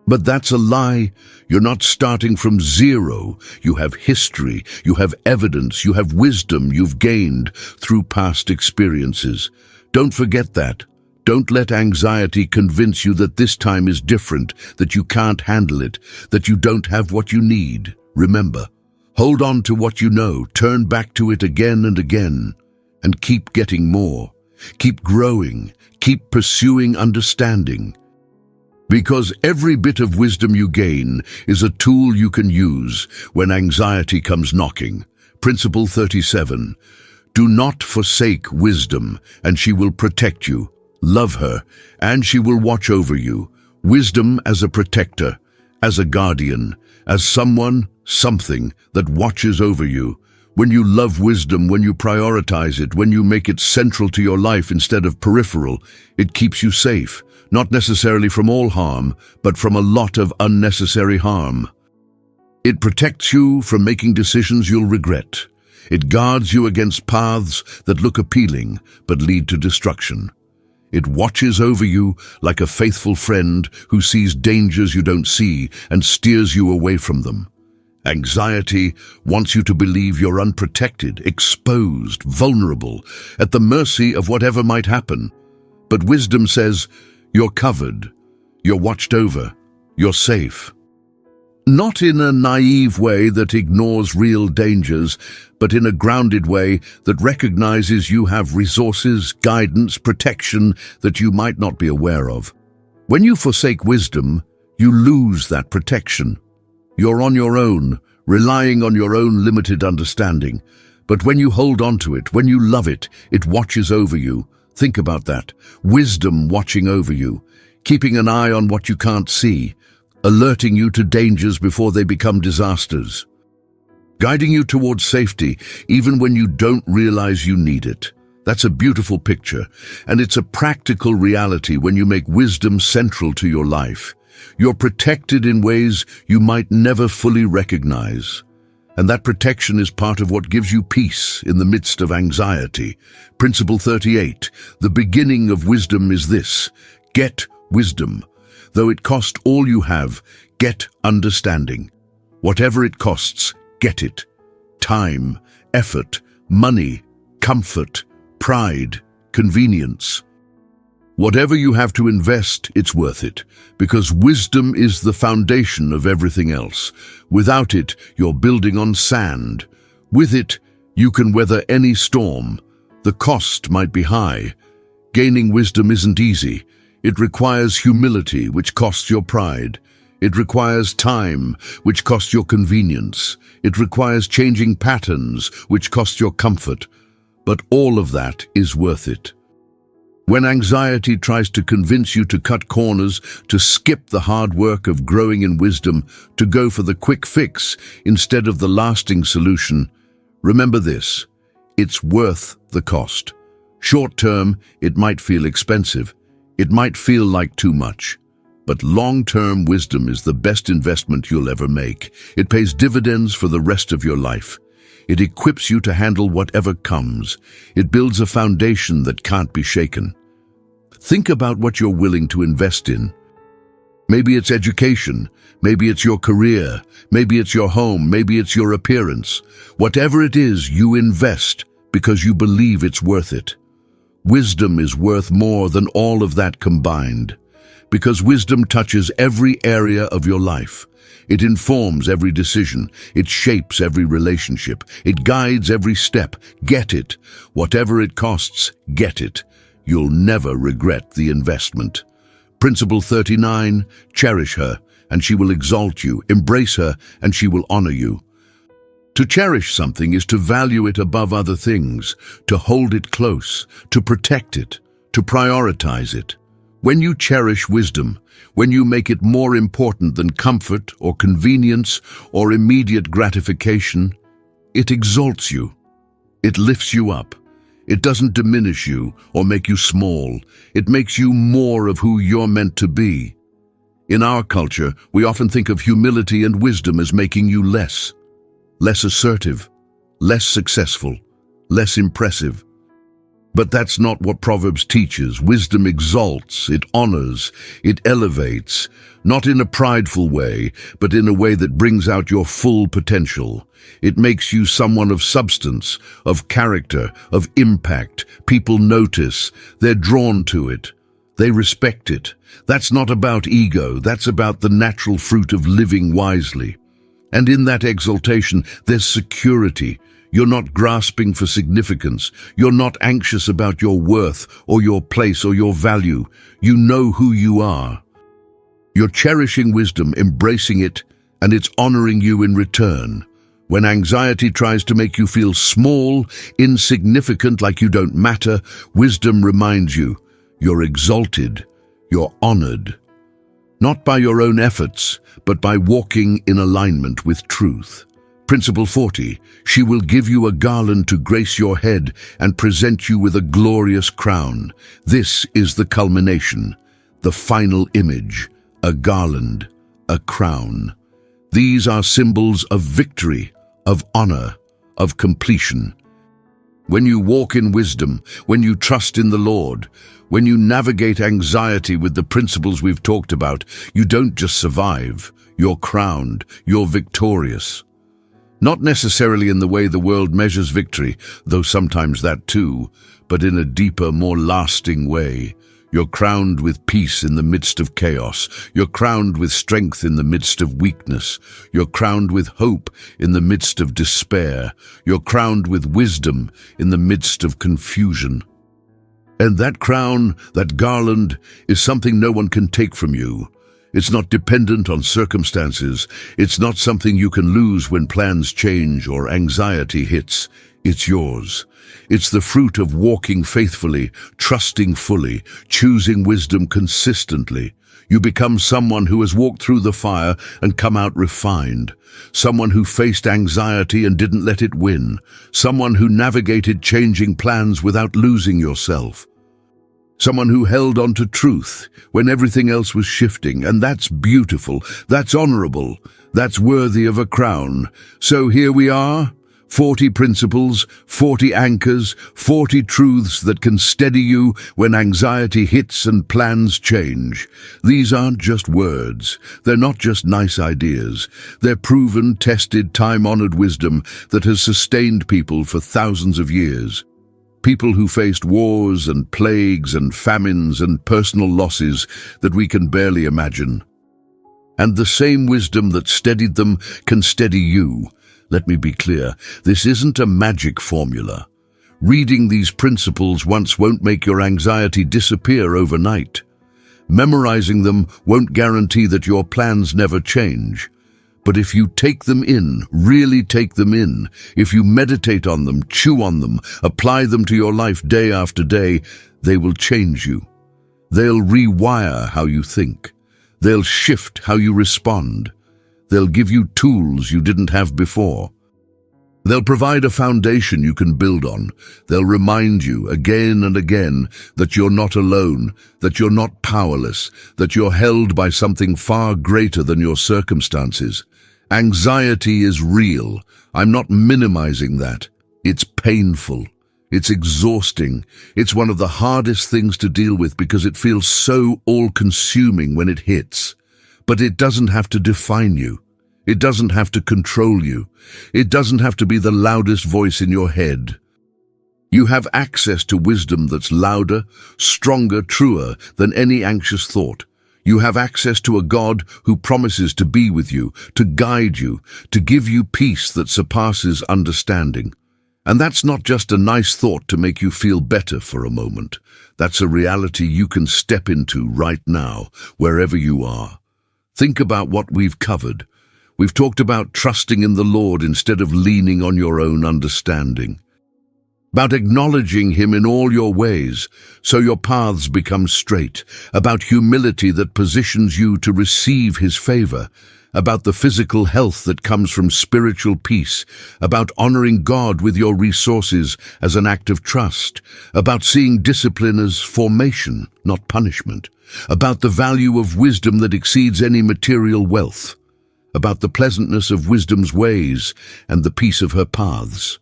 But that's a lie. You're not starting from zero. You have history, you have evidence, you have wisdom you've gained through past experiences. Don't forget that. Don't let anxiety convince you that this time is different, that you can't handle it, that you don't have what you need. Remember, hold on to what you know, turn back to it again and again, and keep getting more. Keep growing, keep pursuing understanding. Because every bit of wisdom you gain is a tool you can use when anxiety comes knocking. Principle 37. Do not forsake wisdom, and she will protect you. Love her, and she will watch over you. Wisdom as a protector, as a guardian, as someone, something that watches over you. When you love wisdom, when you prioritize it, when you make it central to your life instead of peripheral, it keeps you safe, not necessarily from all harm, but from a lot of unnecessary harm. It protects you from making decisions you'll regret. It guards you against paths that look appealing but lead to destruction. It watches over you like a faithful friend who sees dangers you don't see and steers you away from them. Anxiety wants you to believe you're unprotected, exposed, vulnerable, at the mercy of whatever might happen. But wisdom says, you're covered, you're watched over, you're safe. Not in a naive way that ignores real dangers, but in a grounded way that recognizes you have resources, guidance, protection that you might not be aware of. When you forsake wisdom, you lose that protection. You're on your own, relying on your own limited understanding. But when you hold on to it, when you love it, it watches over you. Think about that. Wisdom watching over you, keeping an eye on what you can't see, alerting you to dangers before they become disasters, guiding you towards safety even when you don't realize you need it. That's a beautiful picture, and it's a practical reality when you make wisdom central to your life. You're protected in ways you might never fully recognize. And that protection is part of what gives you peace in the midst of anxiety. Principle 38. The beginning of wisdom is this: get wisdom. Though it cost all you have, get understanding. Whatever it costs, get it. Time, effort, money, comfort, pride, convenience. Whatever you have to invest, it's worth it, because wisdom is the foundation of everything else. Without it, you're building on sand. With it, you can weather any storm. The cost might be high. Gaining wisdom isn't easy. It requires humility, which costs your pride. It requires time, which costs your convenience. It requires changing patterns, which costs your comfort. But all of that is worth it. When anxiety tries to convince you to cut corners, to skip the hard work of growing in wisdom, to go for the quick fix instead of the lasting solution, remember this: it's worth the cost. Short term, it might feel expensive. It might feel like too much. But long-term wisdom is the best investment you'll ever make. It pays dividends for the rest of your life. It equips you to handle whatever comes. It builds a foundation that can't be shaken. Think about what you're willing to invest in. Maybe it's education, maybe it's your career, maybe it's your home, maybe it's your appearance. Whatever it is, you invest because you believe it's worth it. Wisdom is worth more than all of that combined, because wisdom touches every area of your life. It informs every decision. It shapes every relationship. It guides every step. Get it. Whatever it costs, get it. You'll never regret the investment. Principle 39, cherish her, and she will exalt you. Embrace her, and she will honor you. To cherish something is to value it above other things, to hold it close, to protect it, to prioritize it. When you cherish wisdom, when you make it more important than comfort or convenience or immediate gratification, it exalts you. It lifts you up. It doesn't diminish you or make you small. It makes you more of who you're meant to be. In our culture, we often think of humility and wisdom as making you less assertive, less successful, less impressive. But that's not what Proverbs teaches. Wisdom exalts, it honors, it elevates, not in a prideful way, but in a way that brings out your full potential. It makes you someone of substance, of character, of impact. People notice, they're drawn to it, they respect it. That's not about ego, that's about the natural fruit of living wisely. And in that exaltation, there's security. You're not grasping for significance. You're not anxious about your worth or your place or your value. You know who you are. You're cherishing wisdom, embracing it, and it's honoring you in return. When anxiety tries to make you feel small, insignificant, like you don't matter, wisdom reminds you, you're exalted, you're honored. Not by your own efforts, but by walking in alignment with truth. Principle 40, she will give you a garland to grace your head and present you with a glorious crown. This is the culmination, the final image, a garland, a crown. These are symbols of victory, of honor, of completion. When you walk in wisdom, when you trust in the Lord, when you navigate anxiety with the principles we've talked about, you don't just survive, you're crowned, you're victorious. Not necessarily in the way the world measures victory, though sometimes that too, but in a deeper, more lasting way. You're crowned with peace in the midst of chaos. You're crowned with strength in the midst of weakness. You're crowned with hope in the midst of despair. You're crowned with wisdom in the midst of confusion. And that crown, that garland, is something no one can take from you. It's not dependent on circumstances. It's not something you can lose when plans change or anxiety hits. It's yours. It's the fruit of walking faithfully, trusting fully, choosing wisdom consistently. You become someone who has walked through the fire and come out refined. Someone who faced anxiety and didn't let it win. Someone who navigated changing plans without losing yourself. Someone who held on to truth when everything else was shifting, and that's beautiful, that's honorable, that's worthy of a crown. So here we are, 40 principles, 40 anchors, 40 truths that can steady you when anxiety hits and plans change. These aren't just words, they're not just nice ideas, they're proven, tested, time-honored wisdom that has sustained people for thousands of years. People who faced wars and plagues and famines and personal losses that we can barely imagine. And the same wisdom that steadied them can steady you. Let me be clear, this isn't a magic formula. Reading these principles once won't make your anxiety disappear overnight. Memorizing them won't guarantee that your plans never change. But if you take them in, really take them in, if you meditate on them, chew on them, apply them to your life day after day, they will change you. They'll rewire how you think. They'll shift how you respond. They'll give you tools you didn't have before. They'll provide a foundation you can build on. They'll remind you again and again that you're not alone, that you're not powerless, that you're held by something far greater than your circumstances. Anxiety is real. I'm not minimizing that. It's painful. It's exhausting. It's one of the hardest things to deal with because it feels so all-consuming when it hits. But it doesn't have to define you. It doesn't have to control you. It doesn't have to be the loudest voice in your head. You have access to wisdom that's louder, stronger, truer than any anxious thought. You have access to a God who promises to be with you, to guide you, to give you peace that surpasses understanding. And that's not just a nice thought to make you feel better for a moment. That's a reality you can step into right now, wherever you are. Think about what we've covered. We've talked about trusting in the Lord instead of leaning on your own understanding. About acknowledging Him in all your ways, so your paths become straight. About humility that positions you to receive His favor. About the physical health that comes from spiritual peace. About honoring God with your resources as an act of trust. About seeing discipline as formation, not punishment. About the value of wisdom that exceeds any material wealth. About the pleasantness of wisdom's ways and the peace of her paths.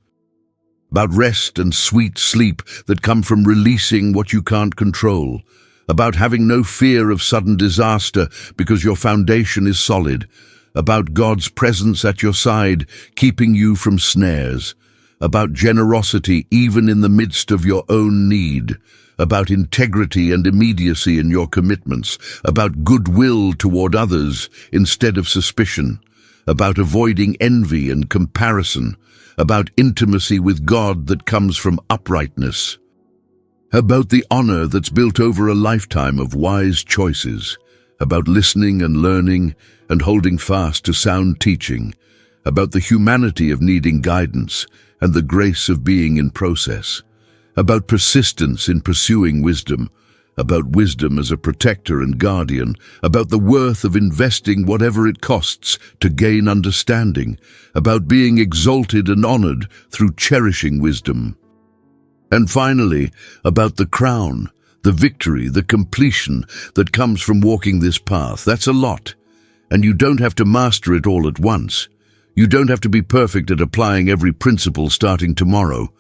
About rest and sweet sleep that come from releasing what you can't control. About having no fear of sudden disaster because your foundation is solid. About God's presence at your side, keeping you from snares. About generosity even in the midst of your own need. About integrity and immediacy in your commitments, about goodwill toward others instead of suspicion, about avoiding envy and comparison, about intimacy with God that comes from uprightness, about the honor that's built over a lifetime of wise choices, about listening and learning and holding fast to sound teaching, about the humanity of needing guidance and the grace of being in process, about persistence in pursuing wisdom, about wisdom as a protector and guardian, about the worth of investing whatever it costs to gain understanding, about being exalted and honored through cherishing wisdom. And finally, about the crown, the victory, the completion that comes from walking this path. That's a lot, and you don't have to master it all at once. You don't have to be perfect at applying every principle starting tomorrow.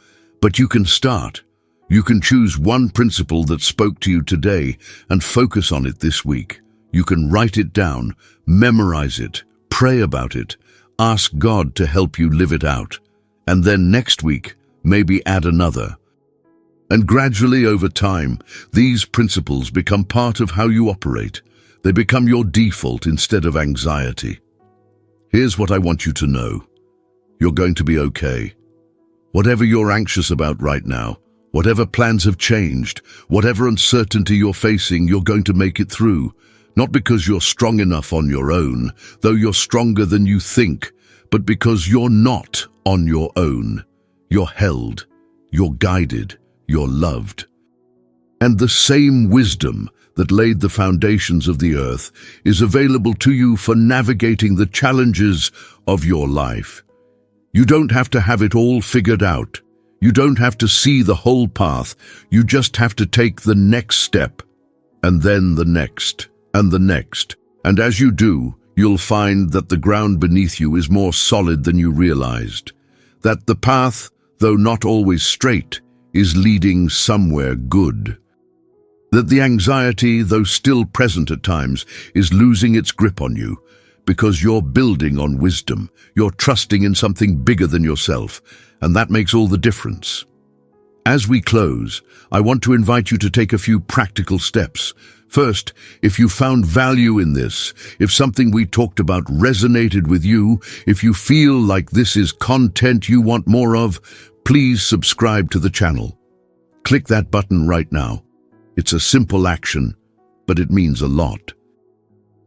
But you can start. You can choose one principle that spoke to you today and focus on it this week. You can write it down, memorize it, pray about it, ask God to help you live it out. And then next week, maybe add another. And gradually over time, these principles become part of how you operate. They become your default instead of anxiety. Here's what I want you to know. You're going to be okay. Whatever you're anxious about right now, whatever plans have changed, whatever uncertainty you're facing, you're going to make it through. Not because you're strong enough on your own, though you're stronger than you think, but because you're not on your own. You're held, you're guided, you're loved. And the same wisdom that laid the foundations of the earth is available to you for navigating the challenges of your life. You don't have to have it all figured out. You don't have to see the whole path. You just have to take the next step, and then the next, and the next. And as you do, you'll find that the ground beneath you is more solid than you realized. That the path, though not always straight, is leading somewhere good. That the anxiety, though still present at times, is losing its grip on you, because you're building on wisdom. You're trusting in something bigger than yourself, and that makes all the difference. As we close, I want to invite you to take a few practical steps. First, if you found value in this, if something we talked about resonated with you, if you feel like this is content you want more of, please subscribe to the channel. Click that button right now. It's a simple action, but it means a lot.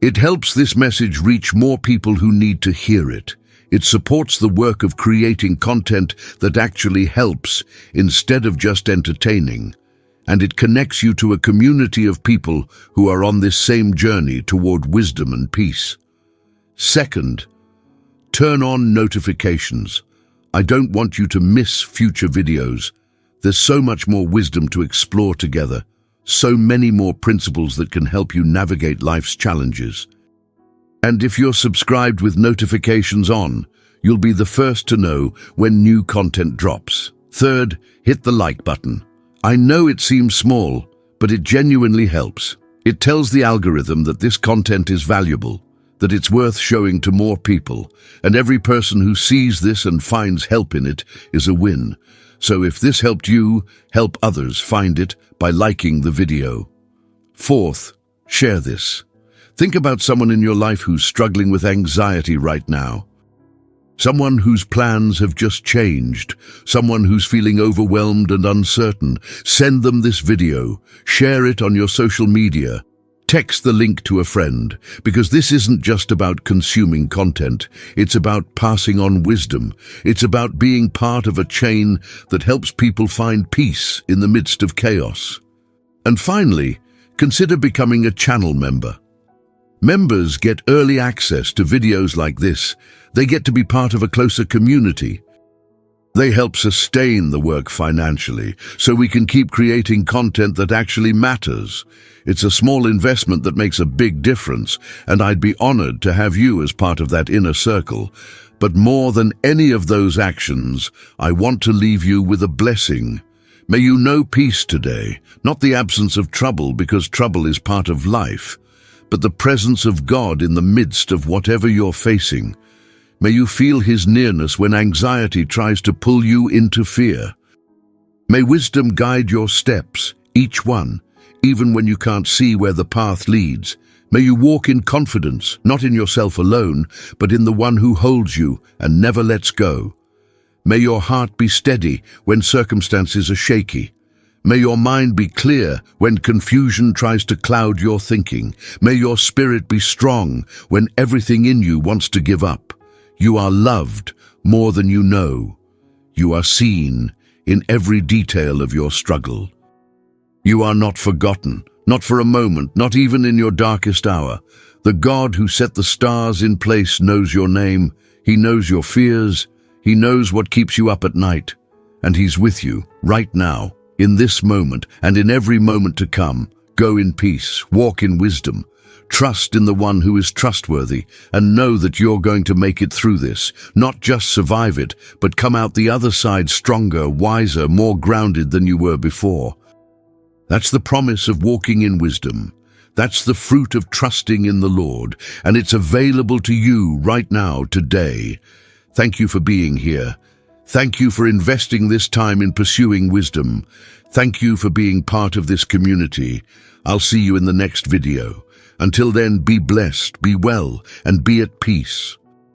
It helps this message reach more people who need to hear it. It supports the work of creating content that actually helps instead of just entertaining. And it connects you to a community of people who are on this same journey toward wisdom and peace. Second, turn on notifications. I don't want you to miss future videos. There's so much more wisdom to explore together, so many more principles that can help you navigate life's challenges. And if you're subscribed with notifications on, you'll be the first to know when new content drops. Third, hit the like button. I know it seems small, but it genuinely helps. It tells the algorithm that this content is valuable, that it's worth showing to more people, and every person who sees this and finds help in it is a win. So if this helped you, help others find it by liking the video. Fourth, share this. Think about someone in your life who's struggling with anxiety right now. Someone whose plans have just changed, someone who's feeling overwhelmed and uncertain. Send them this video, share it on your social media, text the link to a friend, because this isn't just about consuming content, it's about passing on wisdom. It's about being part of a chain that helps people find peace in the midst of chaos. And finally, consider becoming a channel member. Members get early access to videos like this. They get to be part of a closer community. They help sustain the work financially, so we can keep creating content that actually matters. It's a small investment that makes a big difference, and I'd be honored to have you as part of that inner circle. But more than any of those actions, I want to leave you with a blessing. May you know peace today, not the absence of trouble, because trouble is part of life, but the presence of God in the midst of whatever you're facing. May you feel His nearness when anxiety tries to pull you into fear. May wisdom guide your steps, each one, even when you can't see where the path leads. May you walk in confidence, not in yourself alone, but in the one who holds you and never lets go. May your heart be steady when circumstances are shaky. May your mind be clear when confusion tries to cloud your thinking. May your spirit be strong when everything in you wants to give up. You are loved more than you know. You are seen in every detail of your struggle. You are not forgotten, not for a moment, not even in your darkest hour. The God who set the stars in place knows your name. He knows your fears. He knows what keeps you up at night. And He's with you right now. In this moment and in every moment to come. Go in peace, walk in wisdom, trust in the one who is trustworthy, and know that you're going to make it through this, not just survive it, but come out the other side stronger, wiser, more grounded than you were before. That's the promise of walking in wisdom. That's the fruit of trusting in the Lord, and it's available to you right now, today. Thank you for being here. Thank you for investing this time in pursuing wisdom. Thank you for being part of this community. I'll see you in the next video. Until then, be blessed, be well, and be at peace.